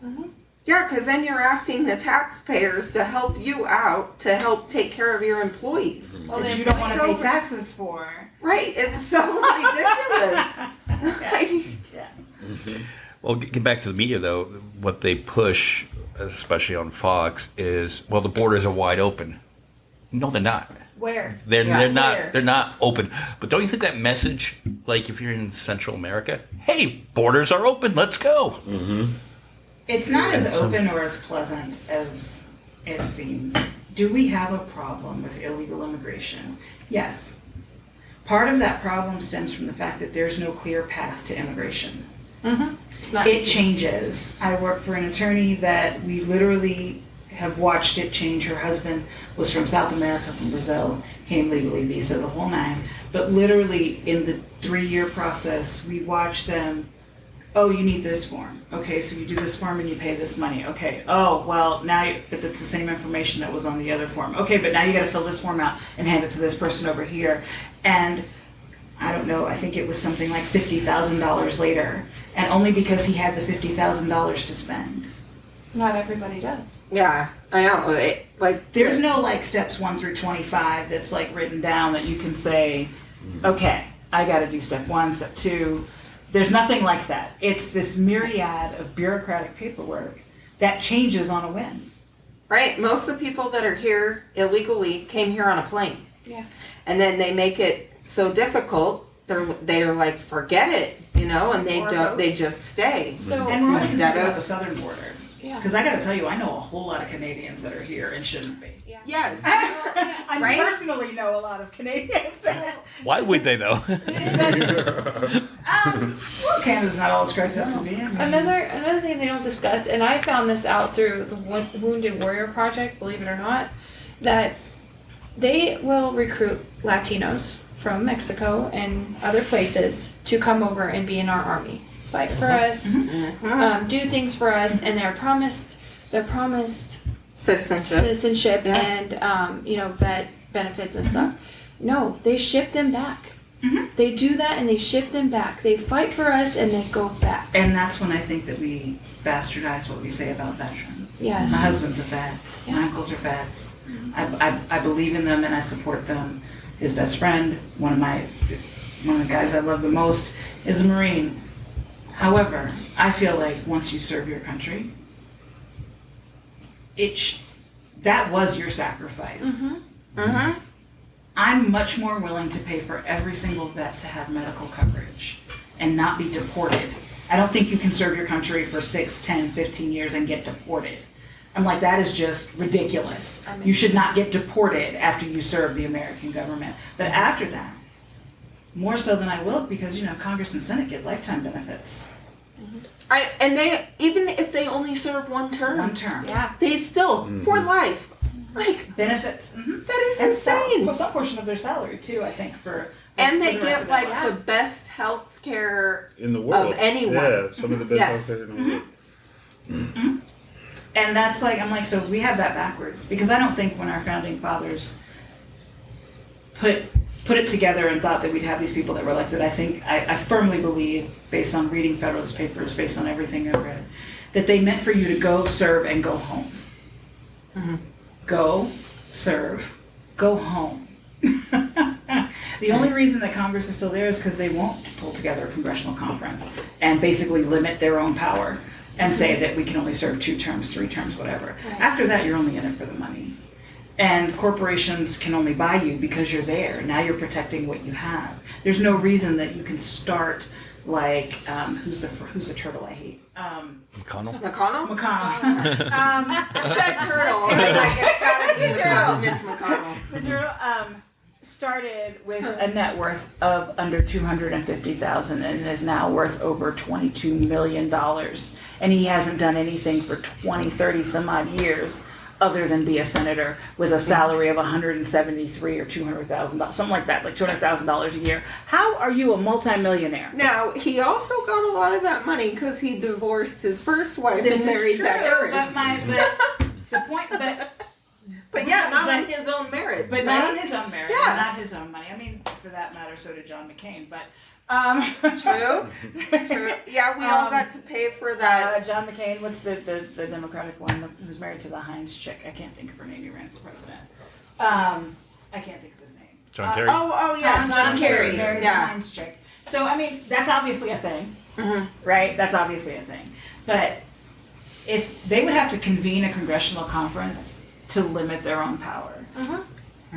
Yeah, because then you're asking the taxpayers to help you out to help take care of your employees. Well, That then you don't want to so- pay taxes for. Right? It's so ridiculous. Like, Yeah. Well, get back to the media though. What they push, especially on Fox, is well, the borders are wide open. No, they're not. Where? They're Yeah. they're not Where? they're not open. But don't you think that message, like if you're in Central America, hey, borders are open, let's go. It's not as And so- open or as pleasant as it seems. Do we have a problem with illegal immigration? Yes. Part of that problem stems from the fact that there's no clear path to immigration. It's not It easy. changes. I work for an attorney that we literally have watched it change. Her husband was from South America, from Brazil, came legally, visa, the whole nine. But literally in the 3-year process, we watched them, oh, you need this form. Okay, so you do this form and you pay this money. Okay, oh, well, now, but it's the same information that was on the other form. Okay, but now you gotta fill this form out and hand it to this person over here. And I don't know, I think it was something like $50,000 later. And only because he had the $50,000 to spend. Not everybody does. yeah, I know. There's no like steps 1 through 25 that's like written down that you can say, okay, I gotta do step 1, step 2. There's nothing like that. It's this myriad of bureaucratic paperwork that changes on a whim. Right? Most of the people that are here illegally came here on a plane. Yeah. And then they make it so difficult, they're like, forget it, and they Or don't, boat. they just stay. So And we're also Instead talking about of- the southern border. yeah. Because I gotta tell you, I know a whole lot of Canadians that are here and shouldn't be. Yes. I Right? personally know a lot of Canadians. Why would they though? Well, Canada's not all it's cracked up to be. I mean, Another thing they don't discuss, and I found this out through the Wounded Warrior Project, believe it or not, that they will recruit Latinos from Mexico and other places to come over and be in our army, fight for us, do things for us, and they're promised Citizenship. citizenship Yeah. and vet benefits and stuff. No, they ship them back. They do that and they ship them back. They fight for us and they go back. and that's when I think that we bastardize what we say about veterans. Yes. My husband's a vet. Yeah. My uncles are vets. I believe in them and I support them. His best friend, one of the guys I love the most, is a Marine. However, I feel like once you serve your country, that was your sacrifice. I'm much more willing to pay for every single vet to have medical coverage and not be deported. I don't think you can serve your country for 6, 10, 15 years and get deported. I'm like, that is just ridiculous. I mean- You should not get deported after you serve the American government. But after that, more so than I will, because, Congress and Senate get lifetime benefits. And they, even if they only serve one term, One term. Yeah. they still, for life. Like, Benefits. that is And insane. some portion of their salary, too, I think, And for they the rest get of their like lives. the best health care. In the world. Of anyone. Yeah, some of the best Yes. healthcare in the world. And that's like, I'm like, so we have that backwards. Because I don't think when our founding fathers put it together and thought that we'd have these people that were elected, I firmly believe, based on reading Federalist Papers, based on everything I've read, that they meant for you to go serve and go home. Go, serve, go home. The only reason that Congress is still there is because they won't pull together a congressional conference and basically limit their own power and say that we can only serve 2 terms, 3 terms, whatever. Right. After that, you're only in it for the money. And corporations can only buy you because you're there. Now you're protecting what you have. There's no reason that you can start like, who's the turtle I hate? McConnell? McConnell? McConnell. I said turtle. Like, it's gotta be McConnell, Mitch McConnell. The turtle started with a net worth of under $250,000 and is now worth over $22 million. And he hasn't done anything for 20, 30 some odd years other than be a senator with a salary of $173,000 or $200,000, something like that, like $200,000 a year. How are you a multimillionaire? Now, he also got a lot of that money because he divorced his first wife This and is married true, that heiress. the point, But yeah, not on his own merit. But right? not on his own merit, Yeah. and not his own money. I mean, for that matter, so did John McCain. But True. True. Yeah, we all got to pay for that. John McCain, what's the Democratic one who's married to the Heinz chick? I can't think of her name. He ran for president. I can't think of his name. John Kerry. Oh yeah, John Kerry. Married to the Yeah. Heinz chick. So I mean, that's obviously a thing, Mhm. right? That's obviously a thing. But if they would have to convene a congressional conference to limit their own power Mhm.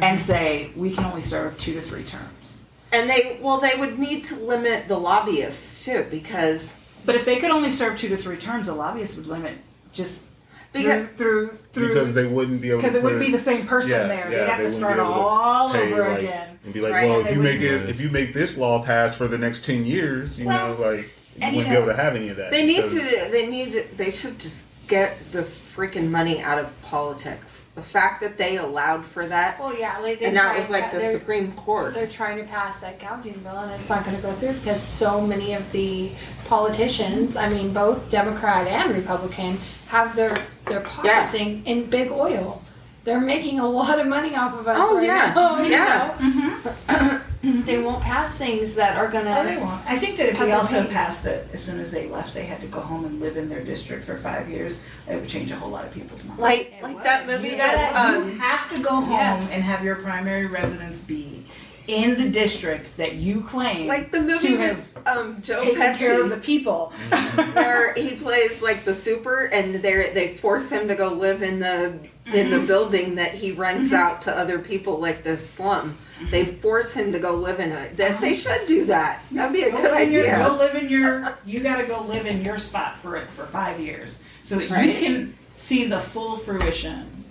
and say we can only serve 2 to 3 terms. And they would need to limit the lobbyists too, because But if they could only serve 2 to 3 terms, the lobbyists would limit just Because- through Because they wouldn't be able to because it put wouldn't be the same person Yeah, there. yeah, They'd have they to wouldn't start be able to all pay, over like, again. and be like, Right. well, And they if you make this law pass for the next 10 years, you Well, know, like you and wouldn't you be able to have any of that. they need because- they should just get the freaking money out of politics. The fact that they allowed for that, Well, yeah, like and that was like the Supreme Court. they're trying to pass that gouging bill, and it's not going to go through because so many of the politicians, I mean, both Democrat and Republican, have their pockets in big oil. They're making a lot of money off of us Oh, right yeah. now. you Yeah. know? They won't pass things that are going Oh, they to. won't. I think that if Have we to also pay. passed that as soon as they left, they had to go home and live in their district for 5 years, it would change a whole lot of people's minds. Like It that would. movie You that gotta, you have to go home Yes. and have your primary residence be in the district that you claim like the movie to with have Joe taken care of Pesci, the people. where he plays like the super, and they force him to go live in the building that he rents out to other people, like the slum. They force him to go live in it. That they should do that. That'd be a Go good live in your- idea. Go live in your. You gotta go live in your spot for 5 years, so that you Right. can see the full fruition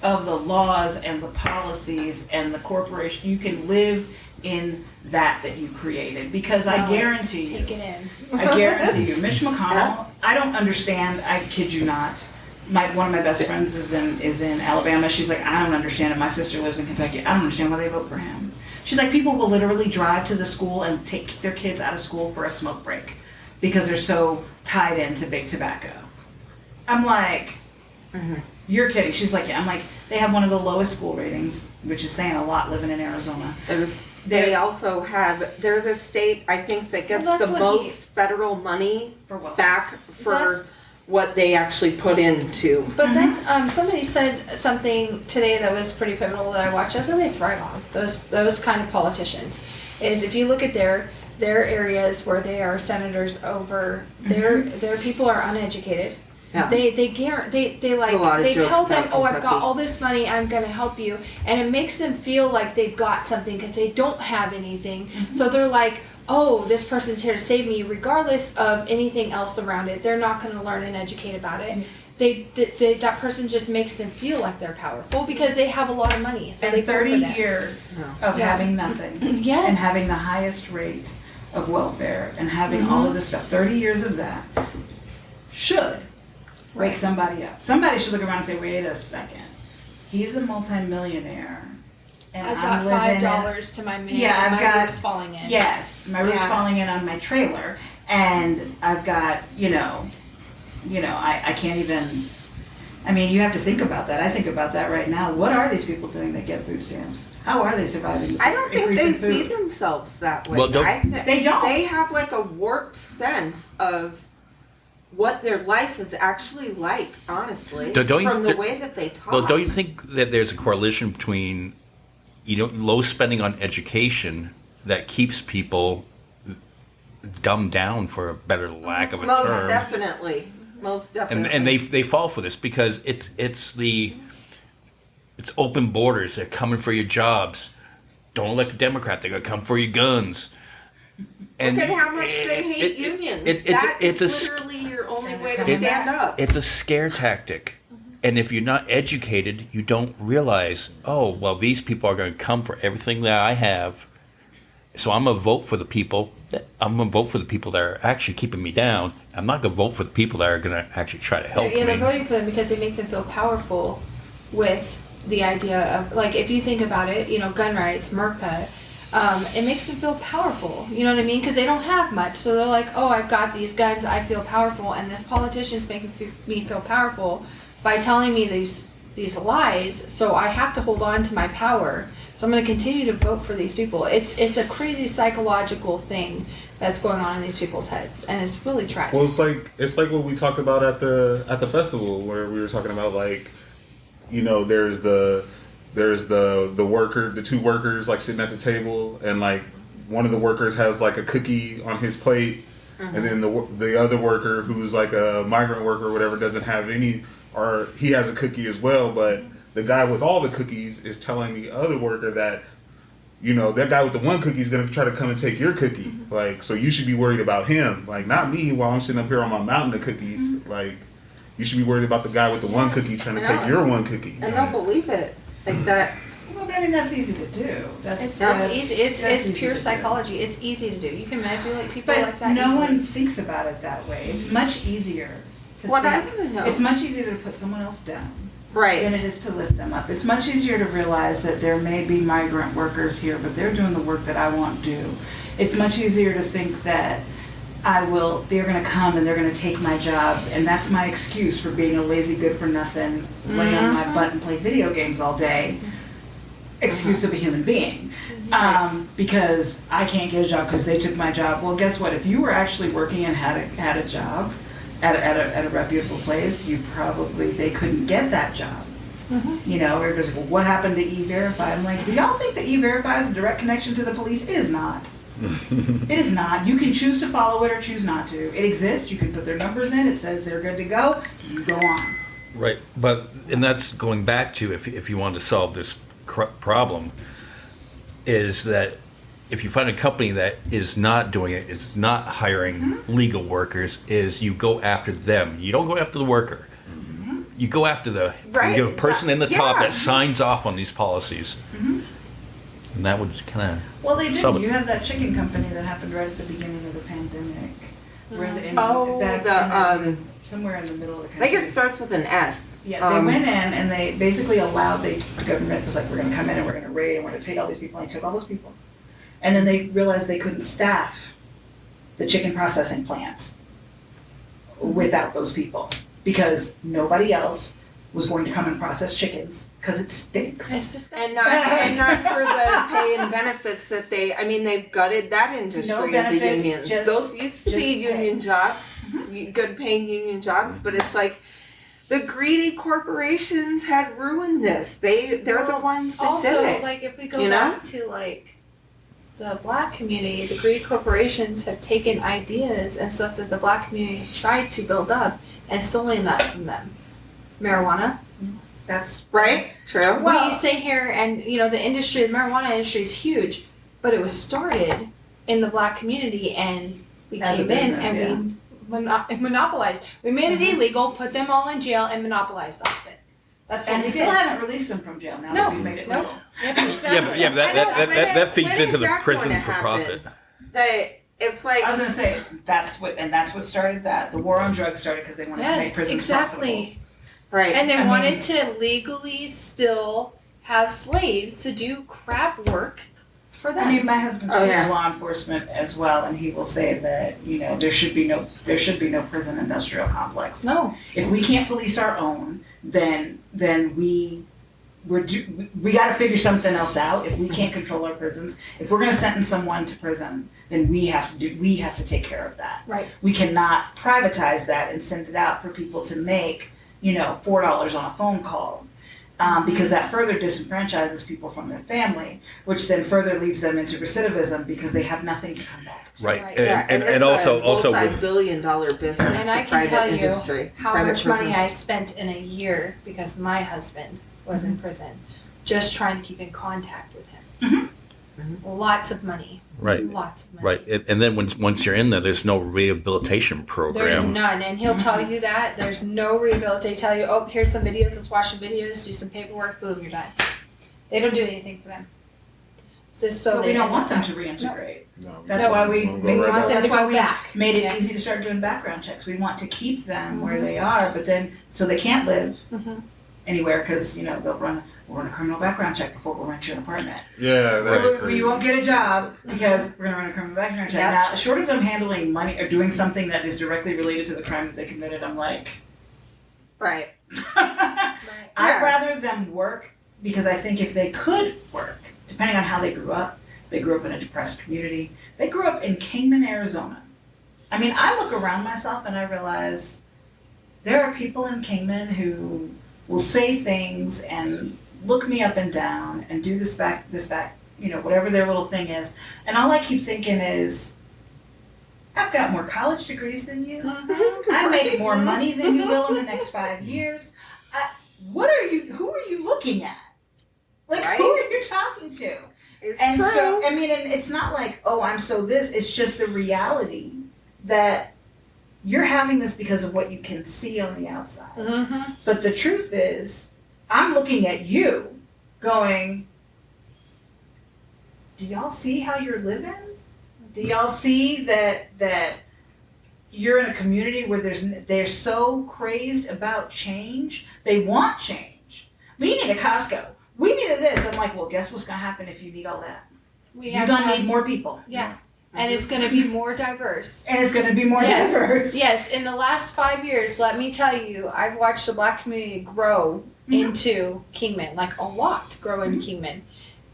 of the laws and the policies and the corporation. You can live in that you created, because I Smell it. guarantee you. Take it in. I guarantee you, Mitch McConnell. I don't understand. I kid you not. One of my best friends is in Alabama. She's like, I don't understand it. My sister lives in Kentucky. I don't understand why they vote for him. She's like, people will literally drive to the school and take their kids out of school for a smoke break because they're so tied into big tobacco. I'm like, you're kidding. She's like, yeah. I'm like, they have one of the lowest school ratings, which is saying a lot living in Arizona. They also have. They're the state I think that gets Well, that's the what most federal money For what? back for That's- what they actually put into. But that's somebody said something today that was pretty pivotal that I watched. That's what they thrive on. Those kind of politicians is if you look at their areas where they are senators over, their people are uneducated. Yeah. They like a lot of they jokes tell them, about oh, I've got Kentucky. all this money, I'm gonna help you, and it makes them feel like they've got something because they don't have anything. So they're like, oh, this person's here to save me, regardless of anything else around it. They're not gonna learn and educate about it. That person just makes them feel like they're powerful because they have a lot of money. So they And vote for 30 them. years No. of Yeah. having nothing. Yes. And having the highest rate of welfare and having all of this stuff. 30 years of that should wake somebody up. Somebody should look around and say, wait a second. He's a multimillionaire. And I've I'm got living in- $5 to my minute. Yeah, and I've my got- roof's falling in. Yes, my roof's Yeah. falling in on my trailer. And I've got, I can't even, I mean, you have to think about that. I think about that right now. What are these people doing that get food stamps? How are they surviving? I don't think increase they in see food? themselves that way. Well, don't- They don't. They have like a warped sense of what their life is actually like, honestly, Don't you- from the way that they talk. Well, don't you think that there's a correlation between, low spending on education that keeps people dumbed down, for a better lack of a Most term, definitely. Most definitely. and they fall for this because it's open borders. They're coming for your jobs. Don't elect a Democrat. They're gonna come for your guns. And Look at how much they hate unions. It's a literally your only way to It- stand up. It's a scare tactic. And if you're not educated, you don't realize, oh, well, these people are going to come for everything that I have. So I'm going to vote for the people. I'm going to vote for the people that are actually keeping me down. I'm not going to vote for the people that are going to actually try to help Yeah, they're me. voting for them because they make them feel powerful with the idea of, like, if you think about it, gun rights, MRCA, it makes them feel powerful. You know what I mean? Because they don't have much. So they're like, oh, I've got these guns, I feel powerful, and this politician's making me feel powerful by telling me these these lies, so I have to hold on to my power. So I'm going to continue to vote for these people. It's a crazy psychological thing that's going on in these people's heads, and it's really tragic. Well, it's like what we talked about at the festival, where we were talking about, like, you know, there's the worker, the two workers, like, sitting at the table, and, like, one of the workers has, like, a cookie on his plate, and then the other worker, who's like a migrant worker or whatever, doesn't have any, or he has a cookie as well, but the guy with all the cookies is telling the other worker that, you know, that guy with the one cookie is going to try to come and take your cookie. Like, so you should be worried about him. Like, not me while I'm sitting up here on my mountain of cookies. Like, you should be worried about the guy with the one cookie trying to take your one cookie. And they'll believe it. Like that. Well, but I mean, that's easy to do. It's easy. It's pure psychology. It's easy to do. You can manipulate people But like that. no easily. one thinks about it that way. It's much easier to What I think. want to know. It's much easier to put someone else down Right. than it is to lift them up. It's much easier to realize that there may be migrant workers here, but they're doing the work that I won't do. It's much easier to think that they're going to come and they're going to take my jobs, and that's my excuse for being a lazy good-for-nothing, lay on my butt and play video games all day. Excuse of a human being. Because I can't get a job because they took my job. Well, guess what? If you were actually working and had a job at a reputable place, they couldn't get that job. You know, everybody's like, well, what happened to E-Verify? I'm like, do y'all think that E-Verify has a direct connection to the police? It is not. It is not. You can choose to follow it or choose not to. It exists. You can put their numbers in. It says they're good to go. You go on. Right, and that's going back to if you want to solve this problem, is that if you find a company that is not doing it, is not hiring legal workers, is you go after them. You don't go after the worker. You go after the person in the top that signs off on these policies. And that would kind of... Well, they did. You have that chicken company that happened right at the beginning of the pandemic. Somewhere in the middle of the I country. think it starts with an S. Yeah, they went in and they basically allowed, the government was like, we're going to come in and we're going to raid and we're going to take all these people, and they took all those people. And then they realized they couldn't staff the chicken processing plant without those people because nobody else was going to come and process chickens because it stinks. It's disgusting. And not for the pay and benefits that they've gutted that industry No of the benefits, unions. just- Those used to just be pay. union jobs, good paying union jobs, but it's like the greedy corporations had ruined this. They're the ones that Also, did it. like if we go You know? back to like the black community, the greedy corporations have taken ideas and stuff that the black community tried to build up and stolen that from them. Marijuana. That's Right? True. We sit here and, you know, the marijuana industry is huge, but it was started in the black community and we As a came in business, and we monopolized. We made it illegal, put them all in jail and monopolized off it. That's what And we we did. still haven't released them from jail now No, that we've made it no. legal. Yeah, but that feeds into the prison for profit. It's like I was gonna say that's what started that. The war on drugs started because they wanted to make Yes, prisons exactly. right. And they I wanted mean- to legally still have slaves to do crap work for them. I mean, my husband's Oh, in yes. law enforcement as well, and he will say that there should be no prison industrial complex. no. If we can't police our own, then we got to figure something else out. If we can't control our prisons, if we're going to sentence someone to prison, then we have to take care of that. Right. We cannot privatize that and send it out for people to make $4 on a phone call. Because that further disenfranchises people from their family, which then further leads them into recidivism because they have nothing to come back to. Right, Right. and it's also a with multi-billion-dollar business. And I the can private tell you industry, how private much money I prisons. spent in a year because my husband was in prison, just trying to keep in contact with him. Lots of money. right, Lots of money. right, and then once you're in there, there's no rehabilitation There's program. none, and he'll tell you that there's no rehabilitation. Tell you, oh, here's some videos. Let's watch some videos, do some paperwork. Boom, you're done. They don't do anything for them. Just so But they we don't end want up them back. to reintegrate. No, That's why we We'll go make, right want them that's to why go we back. made it Yeah. easy to start doing background checks. We want to keep them where they are, but then so they can't live Mhm. anywhere because we'll run a criminal background check before we'll rent you an apartment. Yeah, that's Or crazy. you won't get a job because we're gonna run a criminal background check. Yeah. Now, short of them handling money or doing something that is directly related to the crime that they committed, I'm like, Right. I'd rather them work because I think if they could work, depending on how they grew up in a depressed community. They grew up in Kingman, Arizona. I mean, I look around myself and I realize there are people in Kingman who will say things and look me up and down and do this back, whatever their little thing is. And all I keep thinking is, I've got more college degrees than you. I make more money than you will in the next 5 years. Who are you looking at? Like, right? Who are you talking to? It's And true. so, I mean, and it's not like, oh, I'm so this. It's just the reality that you're having this because of what you can see on the outside. Mm-hmm. But the truth is, I'm looking at you going, do y'all see how you're living? Do y'all see that you're in a community where they're so crazed about change? They want change. We need a Costco. We needed this. I'm like, well, guess what's going to happen if you need all that? You're going to need more people. Yeah. And it's going to be more diverse. And it's going to be more diverse. Yes, in the last 5 years, let me tell you, I've watched the Black community grow into Kingman, like a lot grow into Kingman.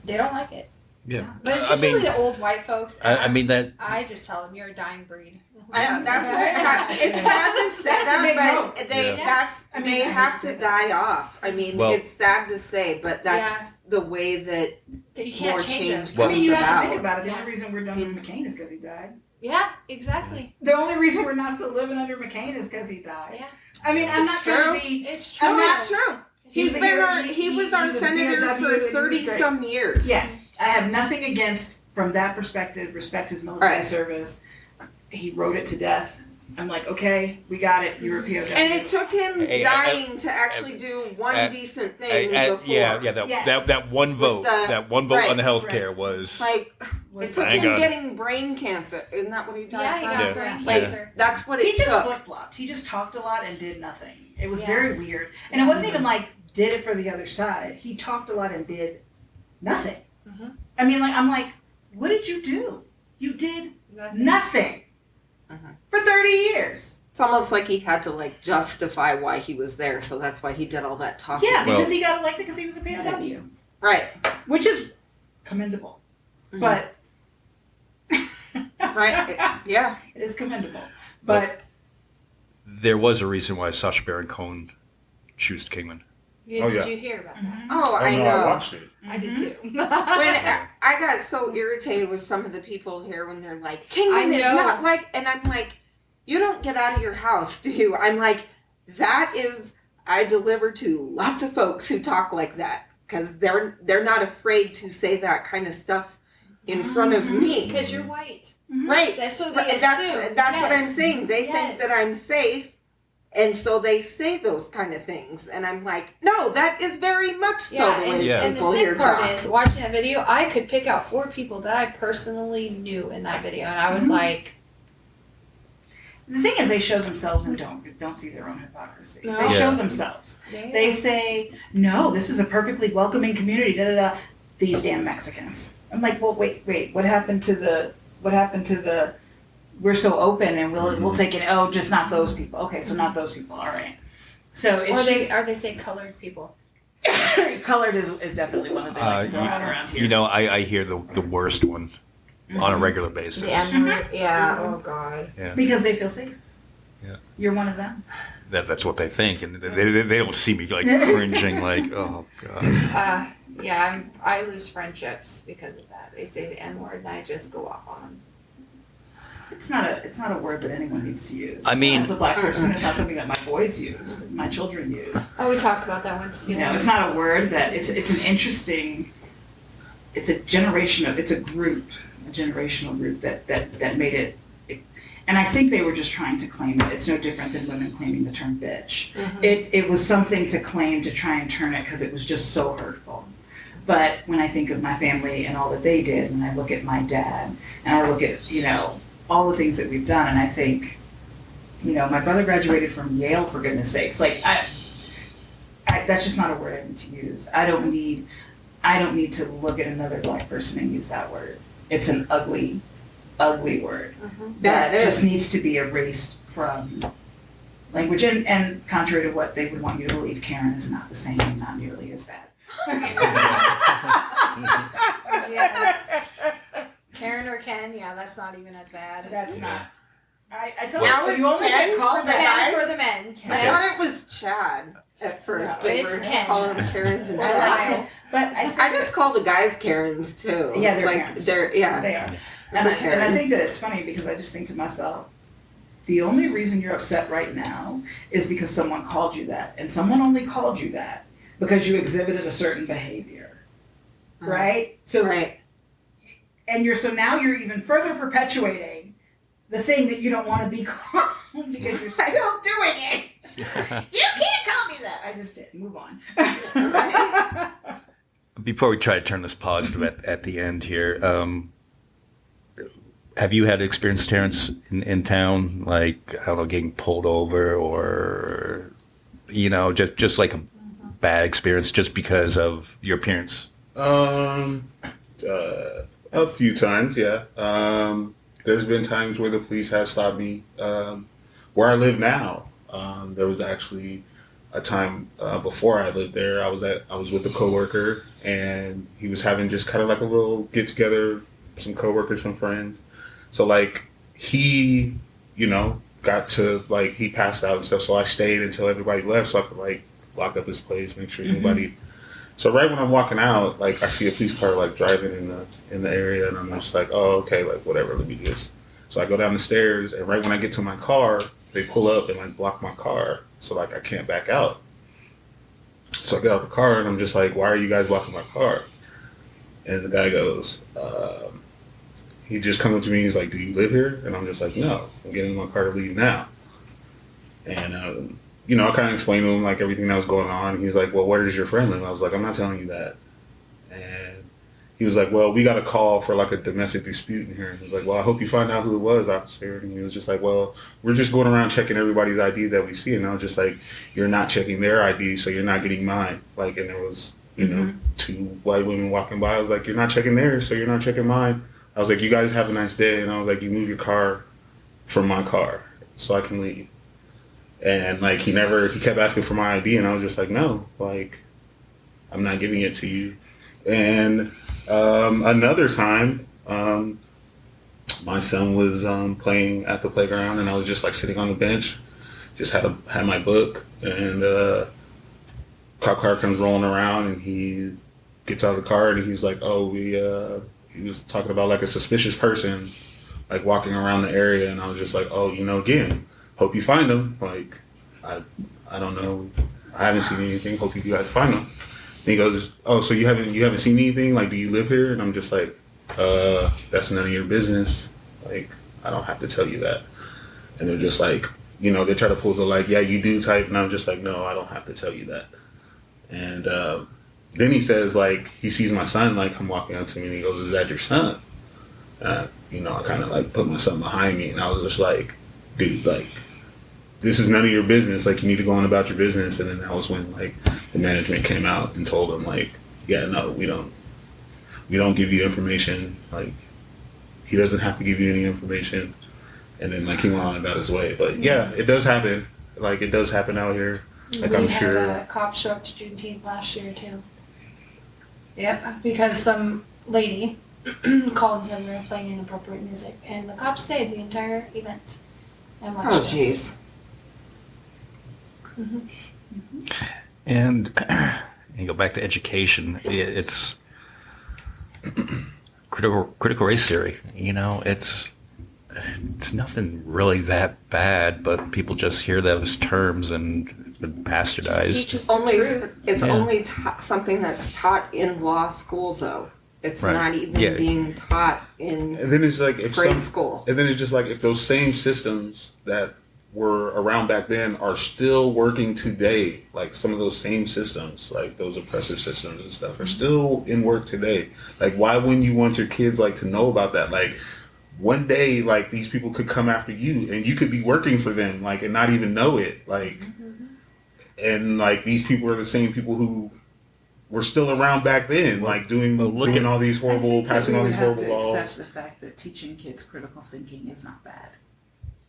They don't like it. Yeah. But it's I usually mean, the old white folks. I mean that. I just tell them, you're a dying breed. That's what it's sad to say that, but they have to die off. I mean, Well- it's sad to say, but that's Yeah. the way that You can't more change change them. Well- I mean, you have to about. think about it. The Yeah. only reason we're done with McCain is because he died. Yeah, exactly. The only reason we're not still living under McCain is because he died. Yeah. I mean, I'm It's not trying true. to be. It's true. I'm not- it's true. He's He was our he senator BOW and for he was 30 great. some years. Yeah, I have nothing against, from that perspective, respect his military Right. service. He wrote it to death. I'm like, okay, we got it. You're a POW. And it took him Hey, dying to actually do one decent thing before. Yeah, Yes. that one vote, the- that one vote right, on the healthcare was. Like, it took Thank him God. getting brain cancer. Isn't that what he died Yeah, he from? got Yeah. brain Like, cancer. that's what He it just took. flip-flopped. He just talked a lot and did nothing. It was Yeah. very weird. And it wasn't even like, did it for the other side. He talked a lot and did nothing. Mhm. I mean, like, I'm like, what did you do? You did nothing for 30 years. It's almost like he had to like justify why he was there, so that's why he did all that talking. Yeah, Well- because he got elected because he was a POW, Right. which is commendable. Mhm. But Right. Yeah. it is commendable. But There was a reason why Sacha Baron Cohen chose Kingman. Oh, Did yeah. you hear about that? Oh, I I know. watched it. I did too. When I got so irritated with some of the people here when they're like, Kingman is know. not like, and I'm like, you don't get out of your house, do you? I'm like, that is, I deliver to lots of folks who talk like that because they're not afraid to say that kind of stuff in front of me. Because you're white. Right. That's what they Right, assume. that's what Yes. I'm saying. They think Yes. that I'm safe, and so they say those kind of things. And I'm like, no, that is very much so Yeah, the and, way Yeah. and the people here sick part talk. is, watching that video, I could pick out 4 people that I personally knew in that video. And I was like, the thing is, they show themselves and don't see their own hypocrisy. No. They show Yeah. themselves. yeah. They say, no, this is a perfectly welcoming community, da da da. These damn Mexicans. I'm like, well, wait, what happened to the, we're so open and we'll take it, oh, just not those people. Okay, so not those people, all right. So it's Or they say colored people. just, colored is definitely one that they like to throw out around here. You know, I hear the worst one on a regular basis. Yeah. Oh God. Because they feel safe. Yeah. You're one of them. That's what they think, and they don't see me like cringing, like, oh god. Yeah, I lose friendships because of that. They say the N word and I just go off on them. It's not a word that anyone needs to use. I mean- as a black person, it's not something that my boys use, my children use. Oh, we talked about that once too. You know, it's not a word that it's an interesting. It's a generational group that made it. And I think they were just trying to claim it. It's no different than women claiming the term bitch. Mhm. It was something to claim to try and turn it because it was just so hurtful. But when I think of my family and all that they did, when I look at my dad and I look at, all the things that we've done, and I think, my brother graduated from Yale, for goodness sakes. Like, I that's just not a word I need to use. I don't need to look at another black person and use that word. It's an ugly, ugly word Yeah, that it just is. needs to be erased from language. And contrary to what they would want you to believe, Karen is not the same and not nearly as bad. Yes. Karen or Ken, yeah, that's not even as bad. That's Yeah. not. I tell Now you, you only Ken get called for the that. guys? Ken for the men. I Yes. thought it was Chad at first. No, They it's were Ken. calling them Karens and Or Chads. Lyle. But I think I just call the guys Karens too. Yeah, It's they're like Karens. they're yeah. they are. It's And a I Karen. think that it's funny because I just think to myself, the only reason you're upset right now is because someone called you that. And someone only called you that because you exhibited a certain behavior. Right? So Right. and so now you're even further perpetuating the thing that you don't want to be called because you're still doing it. You can't call me that. I just did. Move on. Before we try to turn this positive at the end here, have you had experience, Terrence, in town, like, I don't know, getting pulled over or, just like a bad experience just because of your appearance? A few times, yeah. There's been times where the police have stopped me. Where I live now, there was actually a time before I lived there. I was with a coworker, and he was having just kind of like a little get together, some coworkers, some friends. So like he, got to like he passed out and stuff. So I stayed until everybody left, so I could like lock up his place, make sure nobody. So right when I'm walking out, like I see a police car like driving in the area, and I'm just like, oh, okay, like whatever, let me just. So I go down the stairs, and right when I get to my car, they pull up and like block my car, so like I can't back out. So I get out the car, and I'm just like, why are you guys blocking my car? And the guy goes, he just comes up to me, he's like, do you live here? And I'm just like, no, I'm getting in my car to leave now. And I kind of explained to him like everything that was going on. He's like, well, where does your friend live? I was like, I'm not telling you that. And he was like, well, we got a call for like a domestic dispute in here. He was like, well, I hope you find out who it was, officer. And he was just like, well, we're just going around checking everybody's ID that we see. And I was just like, you're not checking their ID, so you're not getting mine. Like, and there was, two white women walking by. I was like, you're not checking theirs, so you're not checking mine. I was like, you guys have a nice day. And I was like, you move your car from my car so I can leave. And like he kept asking for my ID, and I was just like, no, like I'm not giving it to you. And another time, my son was playing at the playground, and I was just like sitting on the bench, just had my book, and cop car comes rolling around, and he gets out of the car, and he's like, oh, he was talking about like a suspicious person, like walking around the area, and I was just like, oh, again. Hope you find them. Like, I don't know. I haven't seen anything. Hope you guys find them. And he goes, oh, so you haven't seen anything? Like, do you live here? And I'm just like, that's none of your business. Like, I don't have to tell you that. And they're just like, they try to pull the like, yeah, you do type. And I'm just like, no, I don't have to tell you that. And then he says, like, he sees my son, like, come walking up to me, and he goes, is that your son? I kind of like put my son behind me, and I was just like, dude, like, this is none of your business. Like, you need to go on about your business. And then that was when like the management came out and told him like, yeah, no, we don't give you information. Like, he doesn't have to give you any information. And then like he went on about his way. But yeah, it does happen. Like, it does happen out here. Like, I'm sure. We had a cop show up to Juneteenth last year too. Yep, because some lady called and said we were playing inappropriate music, and the cop stayed the entire event and watched Oh us. jeez. And you go back to education. It's critical race theory. It's nothing really that bad, but people just hear those terms and it's been bastardized. Just teaches the Only truth. it's Yeah. only something that's taught in law school though. It's Right. not even Yeah. being taught in And then it's like if grade school. And then it's just like if those same systems that were around back then are still working today, like some of those same systems, like those oppressive systems and stuff, are still in work today. Like, why wouldn't you want your kids like to know about that? Like, one day, like, these people could come after you, and you could be working for them, like, and not even know it. Like, and like these people are the same people who were still around back then, like doing all these horrible, passing all these horrible I think that we laws. have to accept the fact that teaching kids critical thinking is not bad.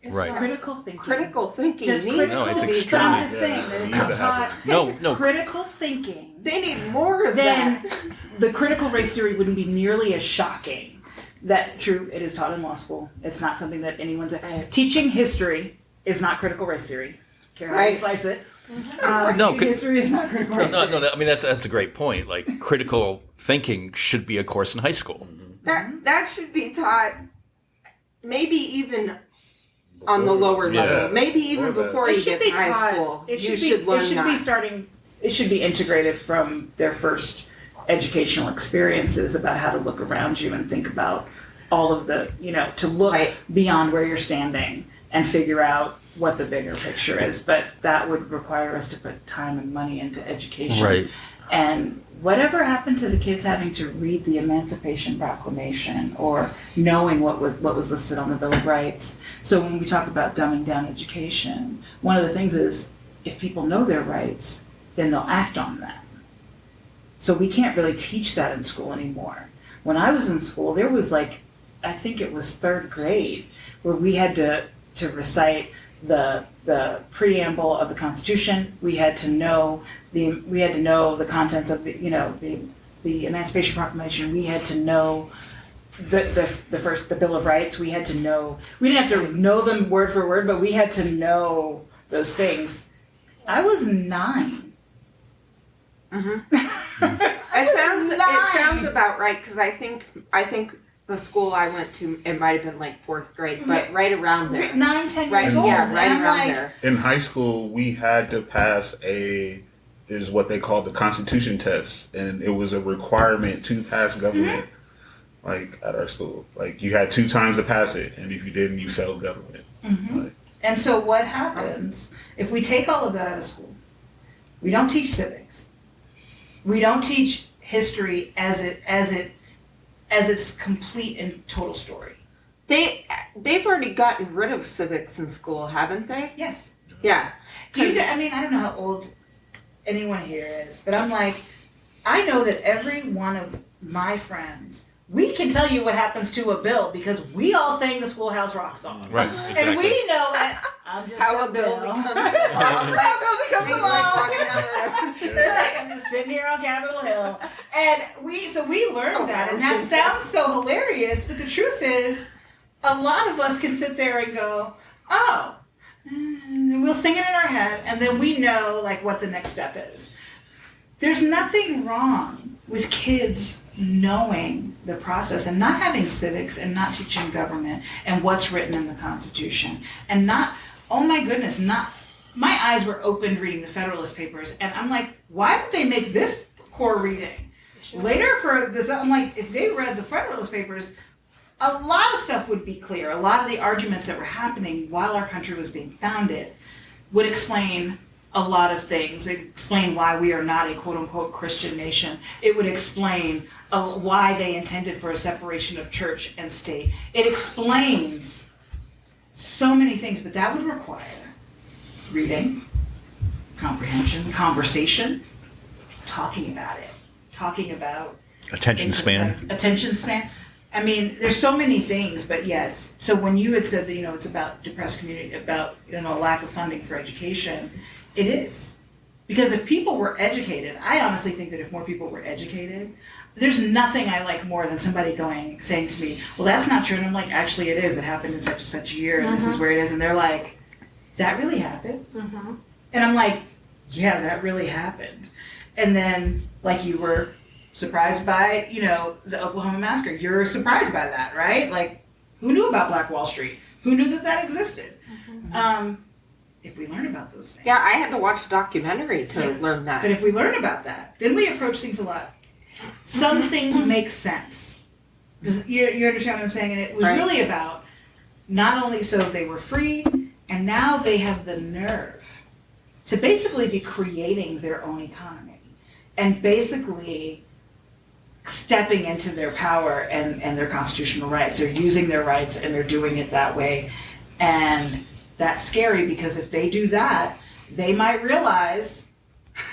It's Right. critical thinking. Critical thinking Just needs critical. No, it's to be extremely- I'm taught. just saying that Yeah, it's needs to taught. happen. No. Critical thinking. They need more of Then that. the critical race theory wouldn't be nearly as shocking. That true, it is taught in law school. It's not something that anyone's teaching history is not critical race theory. Care how you Right. slice it. No, Teaching could- history is not critical race theory. I mean that's a great point. Like critical thinking should be a course in high school. That should be taught maybe even on the lower Yeah. level. Maybe even Before that. before It you should get be to high taught- school. It You should should learn It should that. be starting. It should be integrated from their first educational experiences about how to look around you and think about all of the, to look Right. beyond where you're standing and figure out what the bigger picture is. But that would require us to put time and money into education. Right. And whatever happened to the kids having to read the Emancipation Proclamation or knowing what was listed on the Bill of Rights? So when we talk about dumbing down education, one of the things is if people know their rights, then they'll act on them. So we can't really teach that in school anymore. When I was in school, there was I think it was third grade, where we had to recite the preamble of the Constitution. We had to know the contents of the Emancipation Proclamation. We had to know the Bill of Rights. We had to know. We didn't have to know them word for word, but we had to know those things. I was 9. It sounds about right because I think the school I went to, it might have been like 4th grade, but right around there. 9, 10 Right, years old. yeah, And right I'm around like, there. In high school, we had to pass is what they called the Constitution test, and it was a requirement to pass government. Like at our school, like you had 2 times to pass it, and if you didn't, you failed government. Like, And so what happens if we take all of that out of school? We don't teach civics. We don't teach history as its complete and total story. They've already gotten rid of civics in school, haven't they? Yes. Yeah. I don't know how old anyone here is, but I'm like, I know that every one of my friends, we can tell you what happens to a bill because we all sang the Schoolhouse Rock song. Right. And we know that I'm just How a bill becomes law. How a bill becomes Means a like law. walking down the road. They're like, I'm just sitting here on Capitol Hill. And we learned that. And that sounds so hilarious, but the truth is, a lot of us can sit there and go, oh, and we'll sing it in our head, and then we know what the next step is. There's nothing wrong with kids knowing the process and not having civics and not teaching government and what's written in the Constitution and not, oh my goodness, my eyes were opened reading the Federalist Papers, and I'm like, why would they make this core reading? Later for this, I'm like, if they read the Federalist Papers, a lot of stuff would be clear. A lot of the arguments that were happening while our country was being founded would explain a lot of things. It would explain why we are not a quote-unquote Christian nation. It would explain why they intended for a separation of church and state. It explains so many things, but that would require reading, comprehension, conversation, talking about it, talking about Attention span. attention span. I mean, there's so many things, but yes. So when you had said that, it's about depressed community, about, lack of funding for education, it is. Because if people were educated, I honestly think that if more people were educated, there's nothing I like more than somebody saying to me, well, that's not true. And I'm like, actually it is. It happened in such and such a year, and this is where it is. And they're like, that really happened? And I'm like, yeah, that really happened. And then, you were surprised by, the Oklahoma massacre. You're surprised by that, right? Like, who knew about Black Wall Street? Who knew that existed? If we learn about those things. Yeah, I had to watch a documentary to learn that. But if we learn about that, then we approach things a lot. Some things make sense. You understand what I'm saying? And it was really about not only so they were free, and now they have the nerve to basically be creating their own economy and basically stepping into their power and their constitutional rights. They're using their rights and they're doing it that way. And that's scary because if they do that, they might realize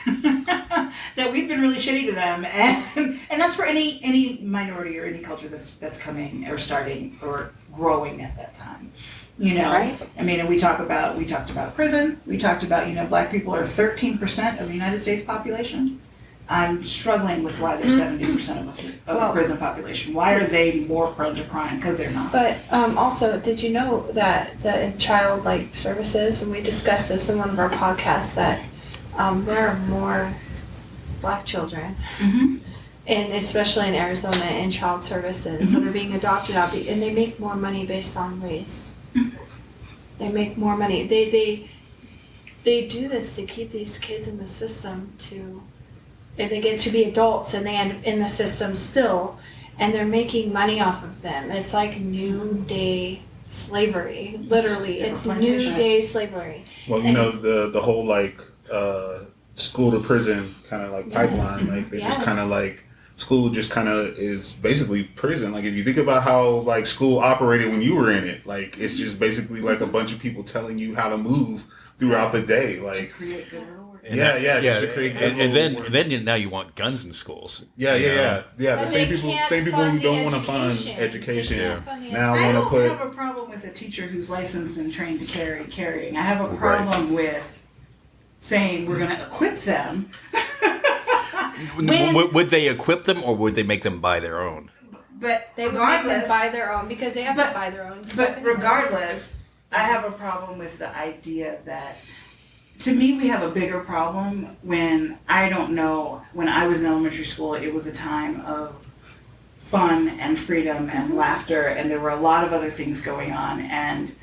that we've been really shitty to them. And that's for any minority or any culture that's coming or starting or growing at that time. You know, Right. I mean, and we talked about prison. We talked about, Black people are 13% of the United States population. I'm struggling with why they're 70% of the prison population. Why are they more prone to crime? Because they're not. But also, did you know that in child services, and we discussed this in one of our podcasts, that there are more Black children, Mm-hmm. and especially in Arizona, in child services that are being adopted out, and they make more money based on race. They make more money. They do this to keep these kids in the system if they get to be adults and they end up in the system still, and they're making money off of them. It's like new day slavery. Literally, it's new day slavery. Well, the whole school to prison kind of pipeline, they just kind of school just kind of is basically prison. Like if you think about how school operated when you were in it, it's just basically a bunch of people telling you how to move throughout the day, To create good reward. Just to create good and reward. then now you want guns in schools. Yeah. The But same they people can't who fund don't the want to fund education. education They can't fund the now I want to don't put. have a problem with a teacher who's licensed and trained to carrying. I have a problem with saying we're going to equip them. Would they equip them, or would they make them buy their own? But They would make them regardless, buy their own because they have to buy their own stuff. but regardless, I have a problem with the idea that, to me, we have a bigger problem when I was in elementary school, it was a time of fun and freedom and laughter, and there were a lot of other things going on. And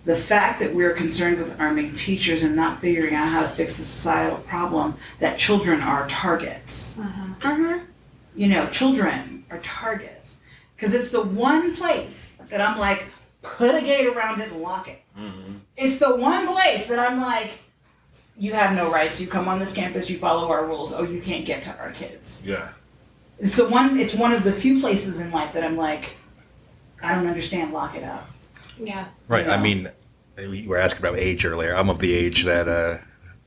the fact that we're concerned with arming teachers and not figuring out how to fix the societal problem that children are targets. Children are targets. Because it's the one place that I'm like, put a gate around it and lock it. Mhm. It's the one place that I'm like, you have no rights. You come on this campus, you follow our rules. Oh, you can't get to our kids. Yeah. It's one of the few places in life that I'm like, I don't understand, lock it up. Yeah. Right. Yeah. I mean, you were asking about age earlier. I'm of the age that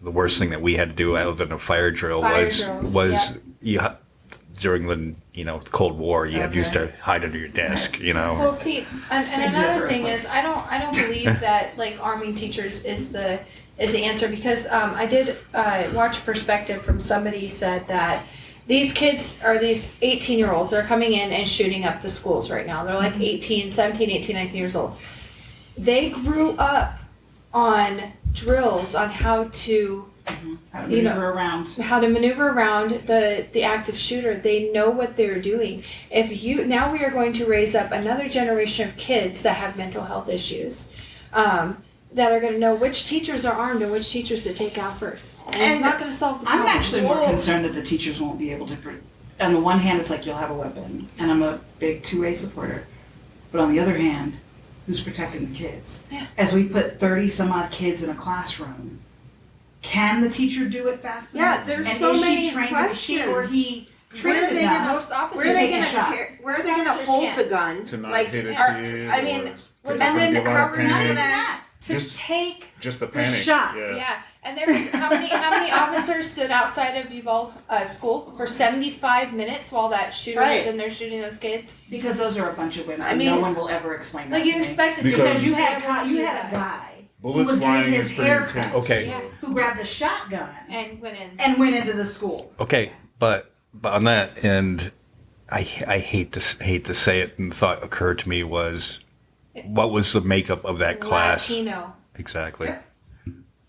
the worst thing that we had to do other than a fire drill was during the Cold War. You used to hide under your desk. Well, see, and another thing is, I don't believe that arming teachers is the answer, because I did watch perspective from somebody said that these kids are these 18-year-olds. They're coming in and shooting up the schools right now. They're 17, 18, 19 years old. They grew up on drills on how to how to maneuver around the active shooter. They know what they're doing. Now we are going to raise up another generation of kids that have mental health issues, that are going to know which teachers are armed and which teachers to take out first. And it's not going to solve the problem. I'm actually more concerned that the teachers won't be able to. On the one hand, it's like you'll have a weapon, and I'm a big two-way supporter. But on the other hand, who's protecting the kids? Yeah. As we put 30 some odd kids in a classroom, can the teacher do it fast enough? Yeah, there's and so is many she trained, questions. Is she or he Where are trained they enough? gonna- Most officers Where are they take a gonna shot. where are they gonna Officers hold can't. the gun? To not Like, hit a are- kid. I mean, or and to then give out how a are we Not panic. even that. To Just- take Just the the panic. shot. Yeah. Yeah, and there was how many officers stood outside of Uvalde school for 75 minutes while that shooter was Right. in there shooting those kids? because those are a bunch of wimps. I and mean- no one will ever explain that Like to you me. expected Because- Because you to be had able to do a that. guy who Bullets was flying getting is his pretty hair intense. cut, Okay. Yeah. who grabbed a shotgun And went in. and went into the school. Okay, but on that end, I hate to say it, and the thought occurred to me was, what was the makeup of that class? Latino. Exactly. Yeah.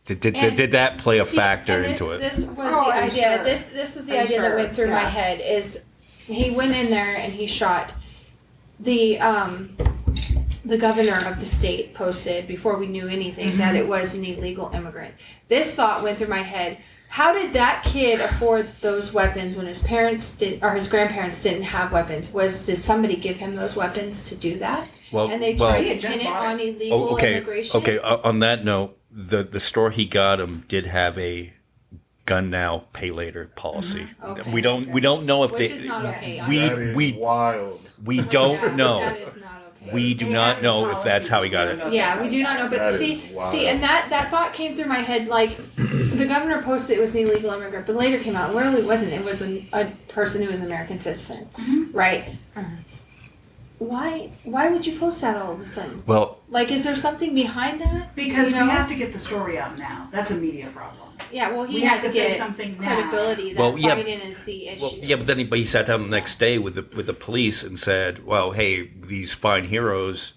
Did that play a See, factor and into it? This was Oh, the I'm idea. sure. This was the I'm idea that sure, went through my yeah. head. Is he went in there and he shot the governor of the state posted before we knew anything that it was an illegal immigrant. This thought went through my head. How did that kid afford those weapons when his parents did, or his grandparents didn't have weapons? Did somebody give him those weapons to do that? Well, And they well, tried He to had just pin it bought it. on illegal immigration. Okay. On that note, the store he got him did have a gun now, pay later policy. Okay. We don't know if Which they. is not okay. We- That is wild. We don't know. That is not okay. We do not know if that's how he got it. Yeah, we do not know, but That is see, wild. and that thought came through my head. Like the governor posted it was an illegal immigrant, but later came out, well, it wasn't. It was a person who was an American citizen, right? why would you post that all of a sudden? Well, Like, is there something behind that? Because You know? we have to get the story out now. That's a media problem. Yeah, well, he We had have to to say get something now. credibility that Well, yeah. Biden is the issue. well, yeah, but then he sat down the next day with the police and said, "Well, hey, these fine heroes."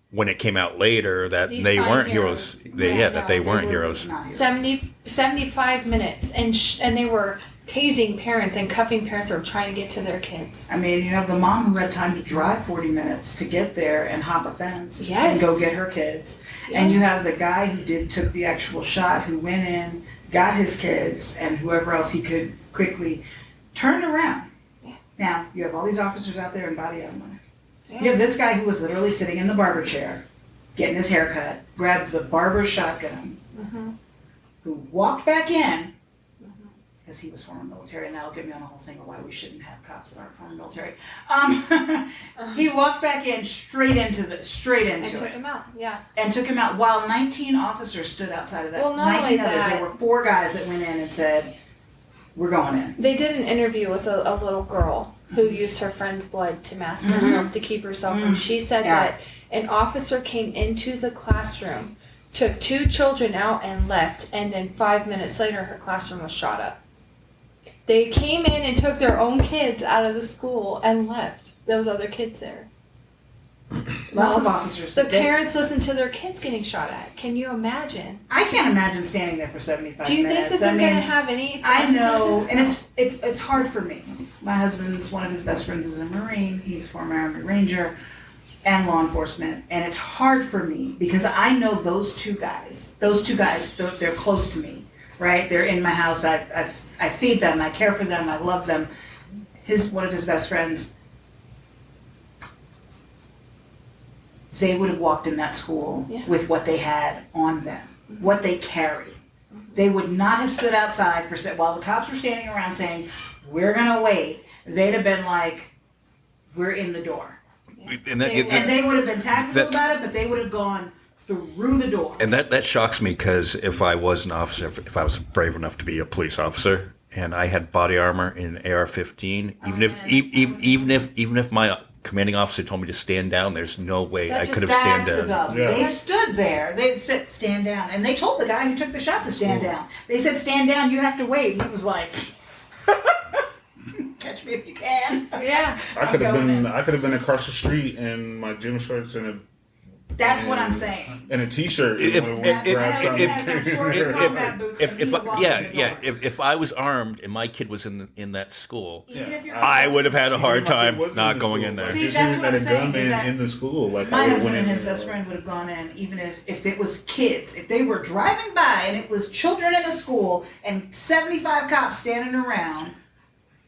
When it came out later that These they fine weren't heroes. heroes, Yeah, that No, they weren't were heroes. not heroes. 75 minutes, and they were tasing parents and cuffing parents that were trying to get to their kids. I mean, you have the mom who had time to drive 40 minutes to get there and hop a fence and Yes. go get her kids. And you Yes. have the guy who took the actual shot, who went in, got his kids, and whoever else he could quickly turned around. Yeah. Now, you have all these officers out there in body armor. Yeah. You have this guy who was literally sitting in the barber chair, getting his hair cut, grabbed the barber's shotgun, Mhm. who walked back in, because he was former military, and that'll get me on the whole thing of why we shouldn't have cops that aren't former military. He walked back in straight into And it, took him out. Yeah. and took him out while 19 officers stood outside of that. Well, not 19 only others. that- There were 4 guys that went in and said, "We're going in." They did an interview with a little girl who used her friend's blood to mask herself to keep herself from. She said Yeah. that an officer came into the classroom, took 2 children out and left, and then 5 minutes later her classroom was shot up. They came in and took their own kids out of the school and left those other kids there. Lots of officers. The they- parents listened to their kids getting shot at. Can you imagine? I can't imagine standing there for 75 Do you minutes. think that they're I mean, going to have any? I know, consequences? and it's hard for me. My husband's one of his best friends is a Marine. He's a former Army Ranger and law enforcement, and it's hard for me because I know those two guys. They're close to me, right? They're in my house. I feed them. I care for them. I love them. One of his best friends. They would have walked in that school Yeah. with what they had on them, what they carry. They would not have stood outside while the cops were standing around saying, "We're gonna wait." They'd have been like, "We're in the door," And that, and they would have been tactical That- about it, but they would have gone through the door. and that shocks me because if I was an officer, if I was brave enough to be a police officer, and I had body armor in AR-15, even if my commanding officer told me to stand down, there's no way I could have stand That's the down. dub. Yeah. They stood there. They said, "Stand down," and they told the guy who took the shot to stand down. They said, "Stand down. You have to wait." He was like, "Catch me if you can." Yeah. I could have going been in. I could have been across the street in my gym shorts and That's what I'm saying. a t-shirt. If- and if- grab something. If I was armed and my kid was in that school, Even if you're I would have had a hard Even if my kid time wasn't not the going school, in there. like, See, just that's hearing what that a I'm saying, is gunman that in the school, like My I would husband went and in his there. best friend would have gone in, even if it was kids. If they were driving by and it was children in a school and 75 cops standing around,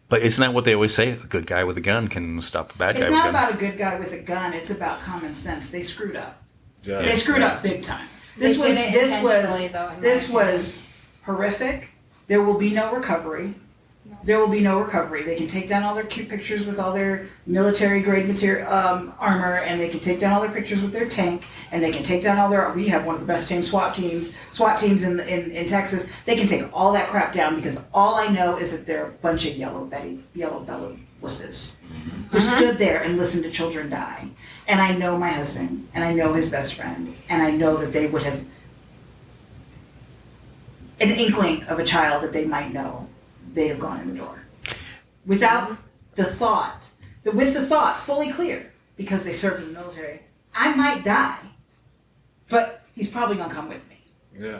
But isn't that what they always say? A good guy with a gun can stop a bad guy it's with a not gun. about a good guy with a gun. It's about common sense. They screwed up. Yeah. They screwed up big time. They did it intentionally, though, in my This opinion. was horrific. There will be no recovery. There will be no recovery. They can take down all their cute pictures with all their military grade material armor, and they can take down all their pictures with their tank, and they can take down all their. We have one of the best SWAT teams in Texas. They can take all that crap down because all I know is that they're a bunch of yellow bellied wusses who stood there and listened to children die. And I know my husband, and I know his best friend, and I know that they would have an inkling of a child that they might know, they'd have gone in the door. Without the thought, with the thought fully clear, because they served in the military, I might die, but he's probably gonna come with me. Yeah.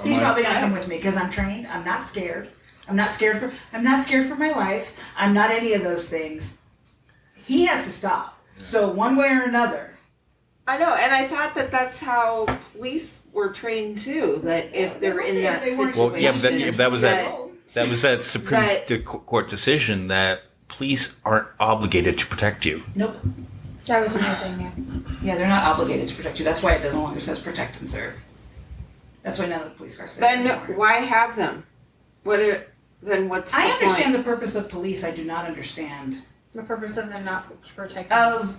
He's probably gonna come with me because I'm trained. I'm not scared. I'm not scared for my life. I'm not any of those things. He has to stop. So one way or another. I know, and I thought that that's how police were trained too. That if they're in that They weren't- situation, Well, yeah, but that was that was that Supreme But- Court decision that police aren't obligated to protect you. Nope. That was another thing, yeah. Yeah, they're not obligated to protect you. That's why it no longer says protect and serve. That's why none of the police cars say then that anymore. why have them? Then what's the I understand point? the purpose of police. I do not understand The purpose of them not protecting us.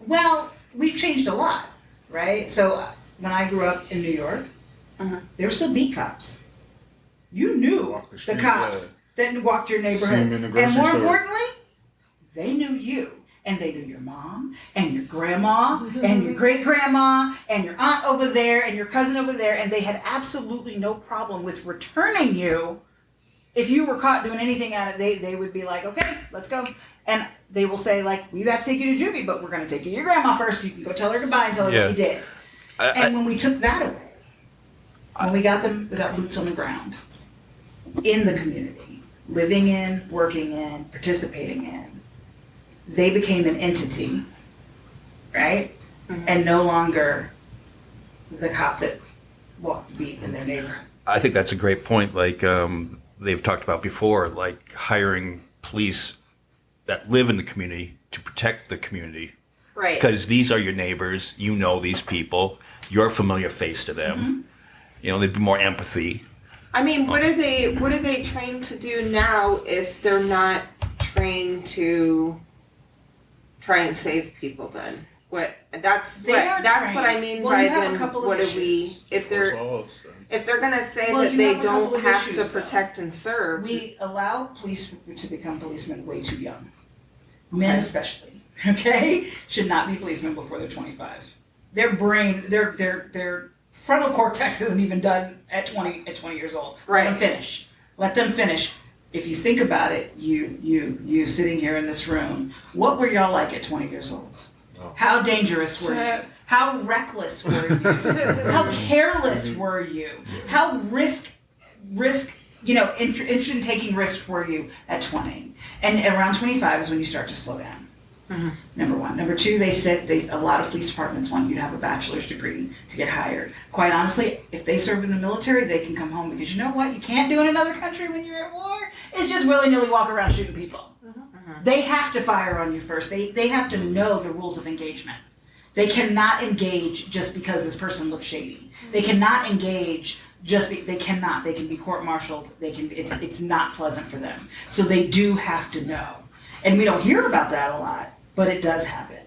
well, we've changed a lot, right? So when I grew up in New York, there were still beat cops. You knew Walk the the street, cops that walked your See 'em neighborhood. in the And grocery more store. importantly, they knew you. and they knew your mom and your grandma and your great grandma and your aunt over there and your cousin over there, and they had absolutely no problem with returning you. If you were caught doing anything at it, they would be like, okay, let's go. And they will say, like, we have to take you to juvie, but we're going to take you to your grandma first so you can go tell her goodbye and tell her what you did. And when we took that away, when we got boots on the ground in the community, living in, working in, participating in, they became an entity, right? Mm-hmm. And no longer the cop that walked the beat in their neighborhood. I think that's a great point. Like they've talked about before, like hiring police that live in the community to protect the community. Right. Because these are your neighbors. You know these people. You're a familiar face to them. Mm-hmm. You know, there'd be more empathy. I mean, what are they trained to do now if they're not trained to try and save people then? That's what I mean by then what do we if they're gonna say that they don't have to protect and serve. We allow police to become policemen way too young. Men especially, okay? Should not be policemen before they're 25. Their brain, their frontal cortex isn't even done at 20 years old. Right. Let them finish. If you think about it, you sitting here in this room, what were y'all like at 20 years old? Oh. How dangerous were you? How reckless were you? How careless were you? How interested in taking risks were you at 20? And around 25 is when you start to slow down. Mm-hmm. Number one. Number two, a lot of police departments want you to have a bachelor's degree to get hired. Quite honestly, if they serve in the military, they can come home because you know what you can't do in another country when you're at war? Is just willy-nilly walk around shooting people. Mm-hmm. They have to fire on you first. They have to know the rules of engagement. They cannot engage just because this person looks shady. Mm-hmm. They cannot engage they can be court-martialed. It's not pleasant for them. So they do have to know. And we don't hear about that a lot, but it does happen.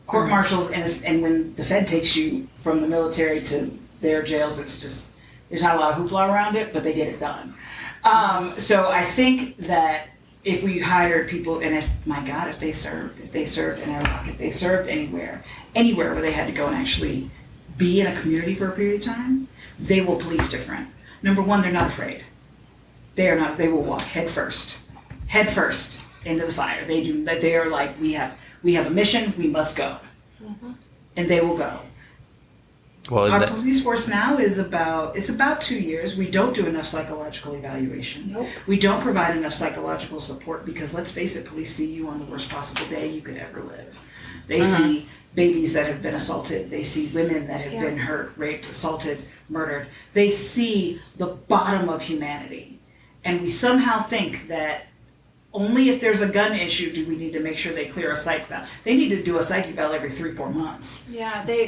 Court-martials, and when the Fed takes you from the military to their jails, it's just, there's not a lot of hoopla around it, but they get it done. So I think that if we hired people, and if they served in Iraq, if they served anywhere where they had to go and actually be in a community for a period of time, they will police different. Number one, they're not afraid. They will walk head first into the fire. They are like, we have a mission, we must go. Mm-hmm. And they will go. Well, our police force now is about 2 years. We don't do enough psychological evaluation. Nope. We don't provide enough psychological support because let's face it, police see you on the worst possible day you could ever live. They see babies that have been assaulted. They see women that have been hurt, raped, assaulted, murdered. They see the bottom of humanity. And we somehow think that only if there's a gun issue do we need to make sure they clear a psych eval. They need to do a psych eval every 3-4 months. Yeah, they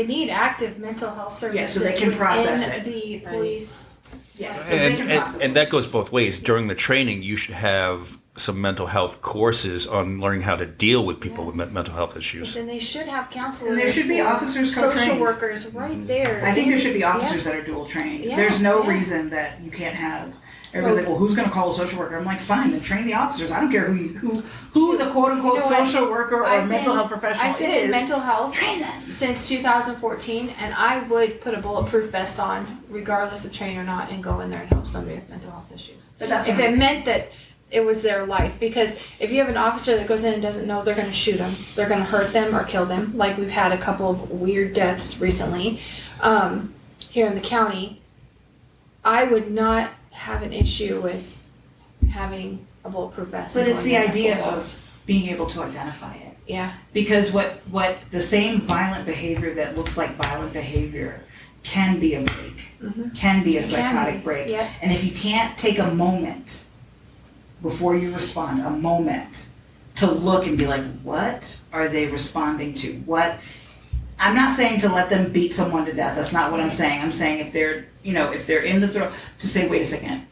need active mental health services. Yeah, so they can process it. The police. Yeah, so and that goes both ways. During the training, you should have some mental health courses on learning how to deal with people with mental health issues. And they should have counselors. And there should be officers co-trained. Social workers right there. I think there should be officers that are dual trained. Yeah, there's no reason that you can't have. Everybody's like, well, who's going to call a social worker? I'm like, fine, then train the officers. I don't care who the quote-unquote social worker or mental health professional I've been is. In mental health train them. Since 2014, and I would put a bulletproof vest on, regardless of train or not, and go in there and help somebody with mental health issues. But that's if it meant that it was their life. Because if you have an officer that goes in and doesn't know, they're going to shoot them. They're going to hurt them or kill them. Like we've had a couple of weird deaths recently here in the county. I would not have an issue with having a bulletproof vest. But it's the idea of being able to identify it. Yeah. Because what the same violent behavior that looks like violent behavior can be a break, can be a psychotic break. Yep. And if you can't take a moment before you respond, a moment to look and be like, what are they responding to? What? I'm not saying to let them beat someone to death. That's not what I'm saying. I'm saying if they're in the throes, to say, wait a second,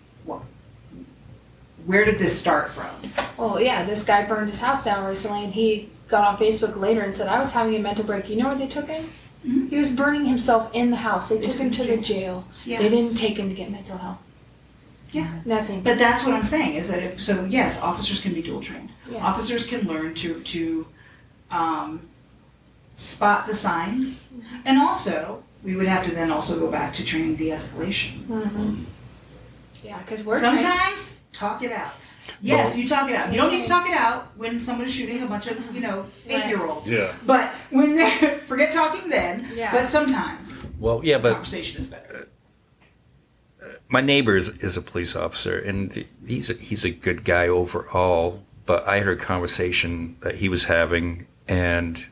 where did this start from? Well, yeah, this guy burned his house down recently, and he got on Facebook later and said, I was having a mental break. You know where they took him? Mm-hmm. He was burning himself in the house. They took him to the jail. Yeah. They didn't take him to get mental health. Yeah. Nothing. But that's what I'm saying, is that yes, officers can be dual trained. Yeah. Officers can learn to spot the signs. And also, we would have to then also go back to training de-escalation. Mm-hmm. Yeah, because we're Sometimes, talk it out. Yes, you talk it out. You don't need to talk it out when someone's shooting a bunch of, 8-year-olds. Yeah. But when they're, forget talking then, Yeah. but sometimes Well, yeah, the but conversation is better. my neighbor is a police officer, and he's a good guy overall. But I heard a conversation that he was having, and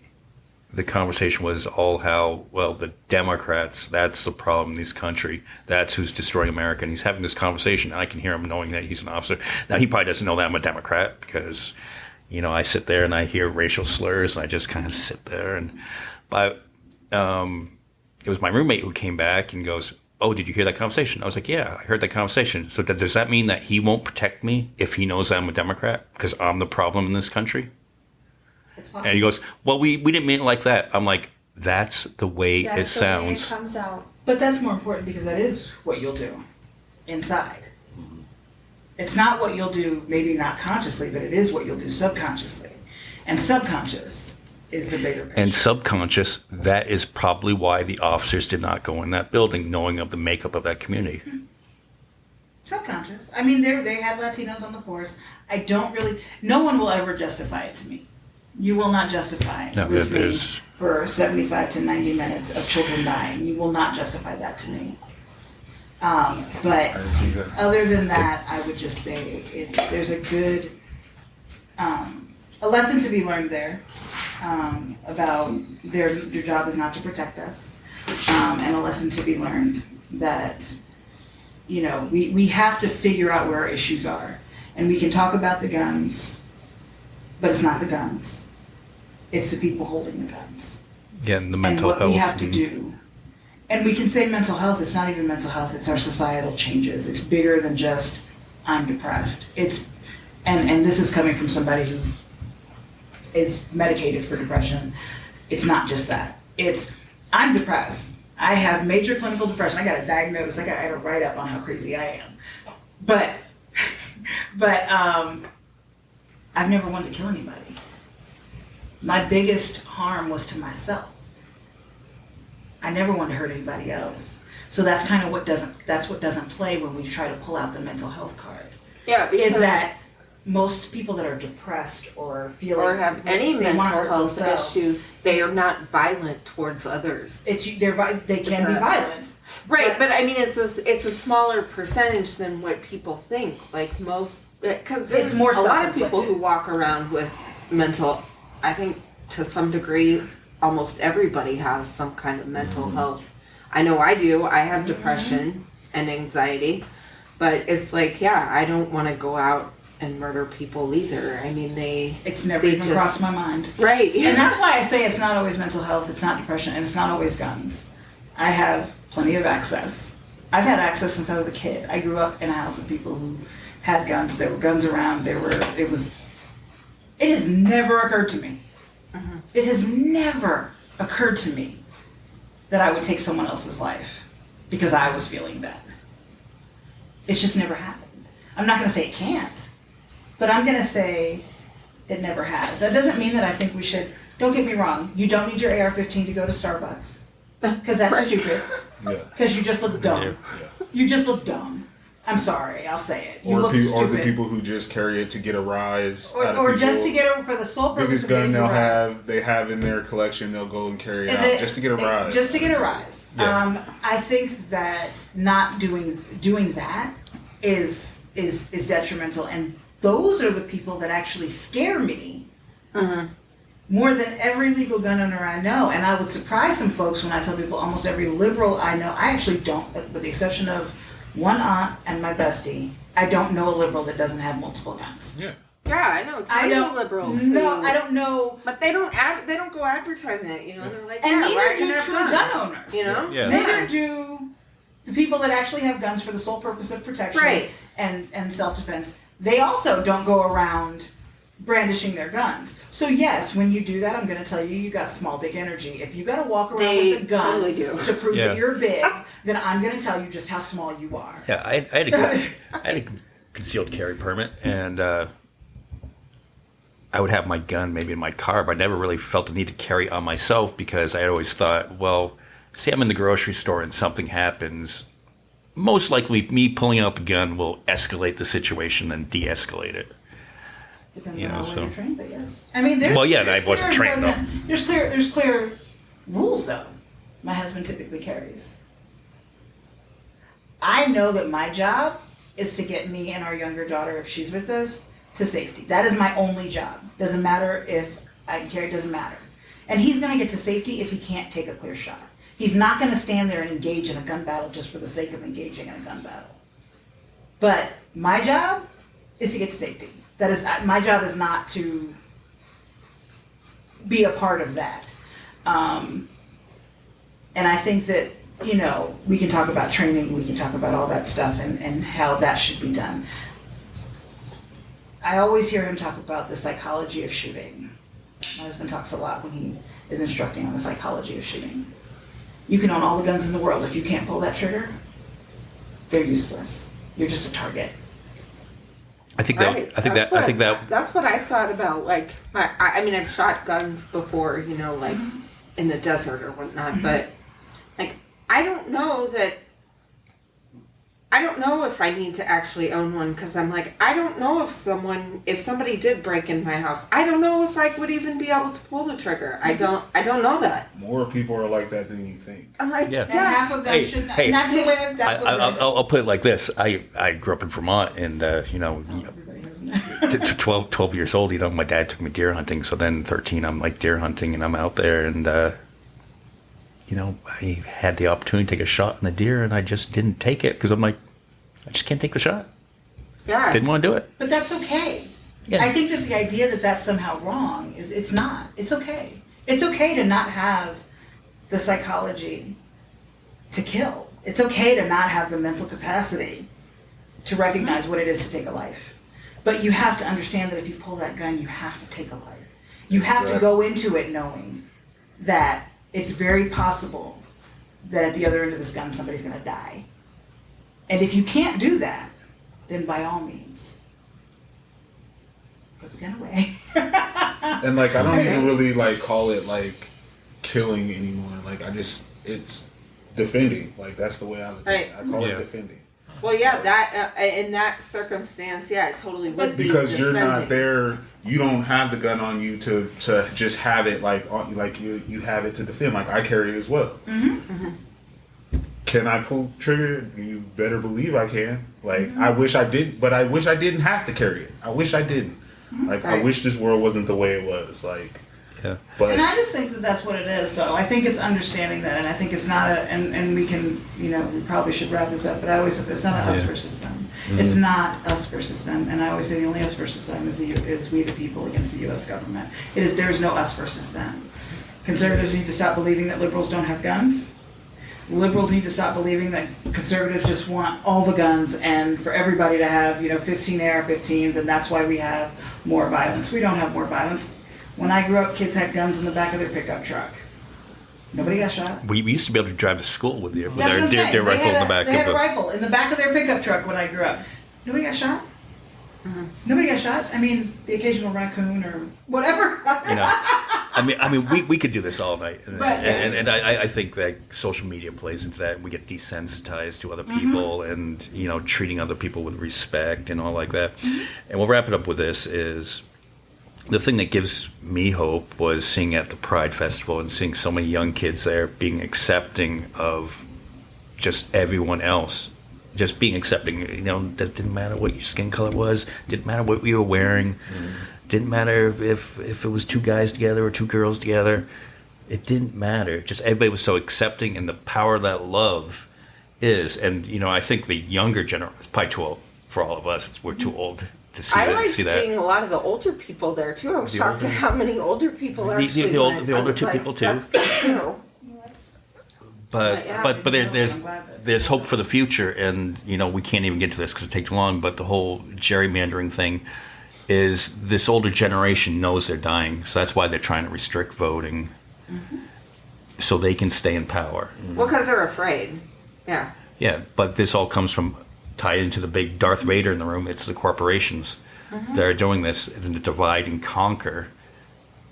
the conversation was all how, well, the Democrats, that's the problem in this country. That's who's destroying America. And he's having this conversation. I can hear him knowing that he's an officer. Now, he probably doesn't know that I'm a Democrat because, I sit there and I hear racial slurs, and I just kind of sit there. But it was my roommate who came back and goes, "Oh, did you hear that conversation?" I was like, "Yeah, I heard that conversation." So does that mean that he won't protect me if he knows I'm a Democrat because I'm the problem in this country? It's And possible. he goes, "Well, we didn't mean it like that." I'm like, "That's the way That's it the sounds." way it comes out. But that's more important because that is what you'll do inside. It's not what you'll do, maybe not consciously, but it is what you'll do subconsciously. And subconscious is the bigger picture. And subconscious, that is probably why the officers did not go in that building, knowing of the makeup of that community. Subconscious. I mean, they had Latinos on the force. No one will ever justify it to me. You will not justify No, listening there's- for 75 to 90 minutes of children dying. You will not justify that to me. But I see that. other than that, I would just say there's a good, a lesson to be learned there about their job is not to protect us, and a lesson to be learned that, we have to figure out where our issues are. And we can talk about the guns, but it's not the guns. It's the people holding the guns. Yeah, and the mental and what health. we have to do. And we can say mental health, it's not even mental health, it's our societal changes. It's bigger than just, I'm depressed. And this is coming from somebody who is medicated for depression. It's not just that. It's, I'm depressed. I have major clinical depression. I got a diagnosis. I had a write-up on how crazy I am. But I've never wanted to kill anybody. My biggest harm was to myself. I never wanted to hurt anybody else. So that's kind of what doesn't play when we try to pull out the mental health card. Yeah, because Is that most people that are depressed or feel or like have any they wanna mental hurt health themselves, issues, they are not violent towards others. they can be violent. Right, but I mean, it's a smaller percentage than what people think. Like most, because It's there's more a lot of people self-inflicted. who walk around with mental. I think to some degree, almost everybody has some kind of mental health. I know I do. I have depression and anxiety, but it's like, yeah, I don't want to go out and murder people either. I mean, It's never they even just- crossed my mind. right. And that's why I say it's not always mental health, it's not depression, and it's not always guns. I have plenty of access. I've had access since I was a kid. I grew up in a house of people who had guns. There were guns around. It has never occurred to me. It has never occurred to me that I would take someone else's life because I was feeling bad. It's just never happened. I'm not going to say it can't, but I'm going to say it never has. That doesn't mean that I think we should, don't get me wrong, you don't need your AR-15 to go to Starbucks because that's Right. stupid, Yeah. because you just look dumb. Yeah. You just look dumb. I'm sorry, I'll say it. You Or, look or the stupid. people who just carry it to get a rise. out of Or just people. to get over for the sole purpose Biggest of gun getting they'll a rise. they have in their collection, they'll go and carry it And out they- just to get a rise. Just to get a rise. Yeah. I think that not doing that is detrimental, and those are the people that actually scare me more than every legal gun owner I know. And I would surprise some folks when I tell people almost every liberal I know. I actually don't, with the exception of one aunt and my bestie. I don't know a liberal that doesn't have multiple guns. Yeah. Yeah, I know. I Tons don't. of liberals. No, who- I don't know. But they don't go advertising it. You know, they're like, And yeah, neither we're do gonna have true guns. gun owners. You know. Yeah. Neither do the people that actually have guns for the sole purpose of protection Right. and self-defense. They also don't go around brandishing their guns. So yes, when you do that, I'm going to tell you, you got small dick energy. If you got to walk around They with a gun totally do. to prove Yeah. that you're big, then I'm going to tell you just how small you are. Yeah, I had a concealed carry permit, and I would have my gun maybe in my car, but I never really felt the need to carry on myself because I had always thought, well, say I'm in the grocery store and something happens, most likely me pulling out the gun will escalate the situation and de-escalate it. Depends You on know, how so- well you're trained, but yes. I mean, there's, Well, yeah, and there's I wasn't clear trained, and present- There's clear rules though. My husband typically carries. I know that my job is to get me and our younger daughter, if she's with us, to safety. That is my only job. Doesn't matter if I can carry, doesn't matter. And he's gonna get to safety if he can't take a clear shot. He's not gonna stand there and engage in a gun battle just for the sake of engaging in a gun battle. But my job is to get to safety. That is, my job is not to be a part of that. And I think that, you know, we can talk about training, we can talk about all that stuff and how that should be done. I always hear him talk about the psychology of shooting. My husband talks a lot when he is instructing on the psychology of shooting. You can own all the guns in the world. If you can't pull that trigger, they're useless. You're just a target. I think Right. that That's what I thought about. Like, I mean, I've shot guns before, you know, like in the desert or whatnot. But like, I don't know if I need to actually own one because I'm like, I don't know if somebody did break in my house, I don't know if I would even be able to pull the trigger. I don't know that. More people are like that than you think. I'm like, Yeah. And half of them Hey, should not. hey. And that's the way, that's what I'll put it like this. I grew up in Vermont, and you know, everybody has. to 12 years old, you know, my dad took me deer hunting. So then 13, I'm like deer hunting, and I'm out there, and you know, I had the opportunity to take a shot on the deer, and I just didn't take it because I'm like, I just can't take the shot. yeah. Didn't want to do it. But that's okay. Yeah. I think that the idea that that's somehow wrong is it's not. It's okay. It's okay to not have the psychology to kill. It's okay to not have the mental capacity to recognize what it is to take a life. But you have to understand that if you pull that gun, you have to take a life. You have to go into it knowing that it's very possible that at the other end of this gun, somebody's going to die. And if you can't do that, then by all means, put the gun away. And like, I don't even really like call it like killing anymore. Like, it's defending. Like, that's the way I look at it. I call Yeah. it defending. Well, yeah, that in that circumstance, yeah, it totally would be Because you're not defending. there, you don't have the gun on you to just have it like you have it to defend. Like, I carry it as well. Can I pull trigger? You better believe I can. Like, I wish I did, but I wish I didn't have to carry it. I wish I didn't. Like, I Right. wish this world wasn't the way it was. Like, Yeah. but And I just think that that's what it is, though. I think it's understanding that, and I think it's not and we can, you know, we probably should wrap this up, but I always say it's not us Yeah. versus them. It's not us versus them, and I always say the only us versus them is we the people against the U.S. government. There's no us versus them. Conservatives need to stop believing that liberals don't have guns. Liberals need to stop believing that conservatives just want all the guns and for everybody to have, you know, 15 AR-15s, and that's why we have more violence. We don't have more violence. When I grew up, kids had guns in the back of their pickup truck. Nobody got shot. We used to be able to drive to school with their That's what I'm saying. deer They rifle had in the back They had a of the. rifle in the back of their pickup truck when I grew up. Nobody got shot. Nobody got shot. I mean, the occasional raccoon or whatever. You know, I mean, we could do this all night, and, But, yes. and I think that social media plays into that. We get desensitized to other people, and you know, treating other people with respect and all like that. And we'll wrap it up with this: is the thing that gives me hope was seeing at the Pride Festival and seeing so many young kids there being accepting of just everyone else. Just being accepting, you know, that didn't matter what your skin color was, didn't matter what you were wearing, didn't matter if it was two guys together or two girls together. It didn't matter. Just everybody was so accepting, and the power that love is. And you know, I think the younger generation, it's probably too old for all of us. We're too old to see I that. like See that. seeing a lot of the older people there too. I was The shocked older- at how many older people The- actually the old- went. the I older was two like, people, too. That's good to know. But Yeah. but there's I'm glad that- there's hope for the future, and you know, we can't even get to this because it takes too long. But the whole gerrymandering thing is this older generation knows they're dying, so that's why they're trying to restrict voting, so they can stay in power. Well, because they're afraid. Yeah. Yeah, but this all comes from tied into the big Darth Vader in the room. It's the corporations that are doing this, and the divide and conquer.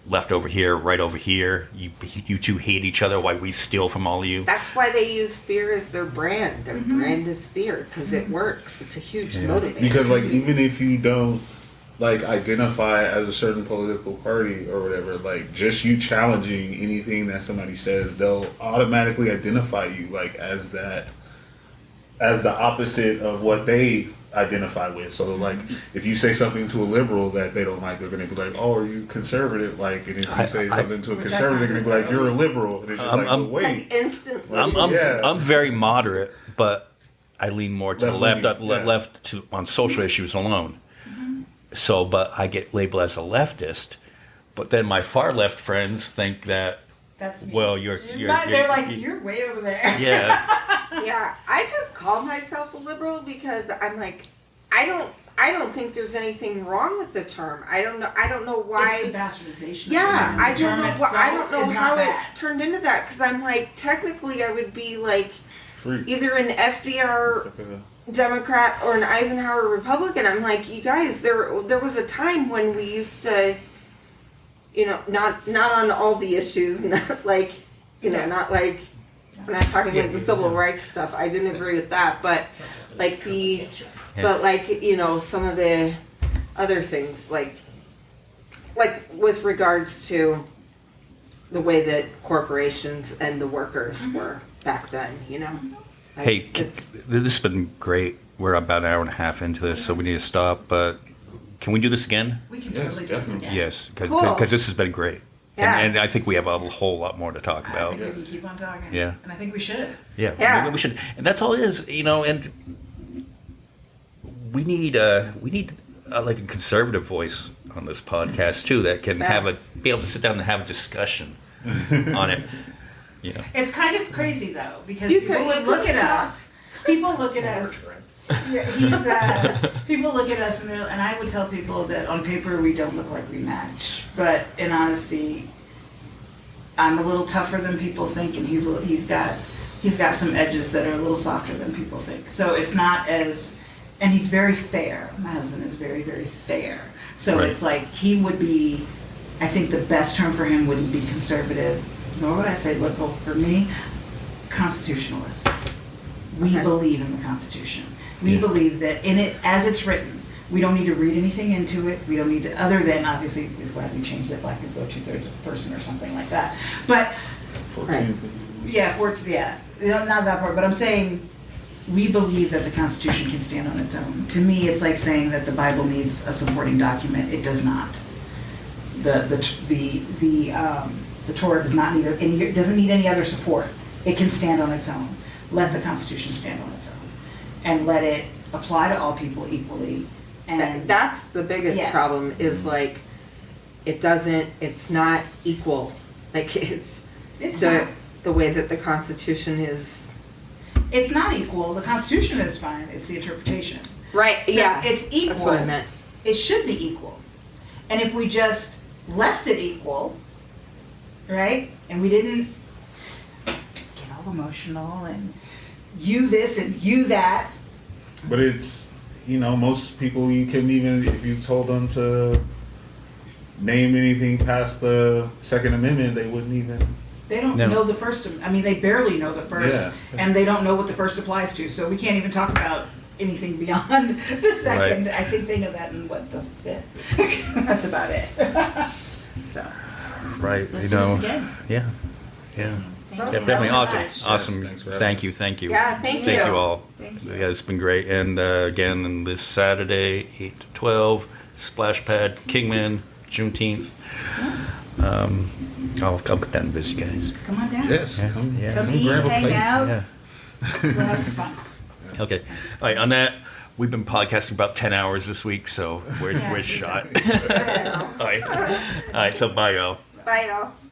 Left over here, right over here. You two hate each other while we steal from all of you. That's why they use fear as their brand. Their brand is fear because it works. It's a huge motivator. Because like even if you don't like identify as a certain political party or whatever, like just you challenging anything that somebody says, they'll automatically identify you like as that, as the opposite of what they identify with. So like if you say something to a liberal that they don't like, they're gonna be like, oh, are you conservative? Like, and if you say something to a conservative, they're gonna be like, you're a liberal. And it's just well, wait. Instantly. I'm very moderate, but I lean more to the left. Left to on social issues alone. So, but I get labeled as a leftist. But then my far left friends think that. That's me. Well, they're like, you're way over there. Yeah. Yeah, I just call myself a liberal because I'm like, I don't think there's anything wrong with the term. I don't know why. It's the bastardization. Yeah, I don't know how it turned into that because I'm like, technically I would be like Free. either an FDR Democrat or an Eisenhower Republican. I'm like, you guys, there was a time when we used to, you know, not on all the issues, not like, you know, not like, we're not talking like the civil rights stuff. I didn't agree with that, but like but like, you know, some of the other things, like with regards to the way that corporations and the workers were back then, you know. Like, Hey, this has been great. We're about an hour and a half into this, so we need to stop. But can we do this again? We can Yes, totally do this definitely. again. Yes, because Cool. this has been great. Yeah. And I think we have a whole lot more to talk I about. think we can keep on talking. Yeah. And I think we should. Yeah, Yeah. we should. And that's all it is, you know. And we need like a conservative voice on this podcast too that can be able to sit down and have a discussion on it. You know. It's kind of crazy though, because You people could- would you look could at not. us. People look at us. Yeah, people look at us and I would tell people that on paper we don't look like we match, but in honesty, I'm a little tougher than people think, and he's got some edges that are a little softer than people think. So it's not as, and he's very fair. My husband is very, very fair. So Right. it's like he would be. I think the best term for him wouldn't be conservative, nor would I say liberal. For me, constitutionalists. We Okay. believe in the Constitution. We Yeah. believe that in it, as it's written, we don't need to read anything into it. We don't need to, other than obviously, we're glad we changed that black people are 2/3 of a person or something like that. But 14. yeah, not that part. But I'm saying we believe that the Constitution can stand on its own. To me, it's like saying that the Bible needs a supporting document. It does not. The Torah does not need doesn't need any other support. It can stand on its own. Let the Constitution stand on its own, and let it apply to all people equally. And That's the biggest Yes. problem is like, it's not equal. Like it's not. the way that the Constitution is. It's not equal. The Constitution is fine. It's the interpretation. Right, So yeah. it's equal. That's what I meant. It should be equal. And if we just left it equal, right, and we didn't get all emotional and you this and you that. But it's, you know, most people you couldn't even, if you told them to name anything past the Second Amendment, they wouldn't even. They don't No. know the first, I mean, they barely know the first, Yeah. and they don't know what the first applies to, so we can't even talk about anything beyond the second. Right. I think they know that in what, the fifth? That's about it. So, Right. let's You do know. this again. Yeah. Yeah. Thank you Definitely so awesome. much. Awesome. Thanks for having Thank you. Thank you. Yeah, thank Thank you. you all. Thank you. Yeah, it's been great. And again, and this Saturday, 8 to 12, Splash Pad, Kingman, Juneteenth. I'll put that in busy, guys. Come on down. Yes, Yeah. come, Yeah. Come eat, grab a hang plate. out. Yeah. We'll have some fun. Okay. All right. On that, we've been podcasting about 10 hours this week, so we're Yeah. shot. All right. All right. So bye, y'all. Bye, y'all.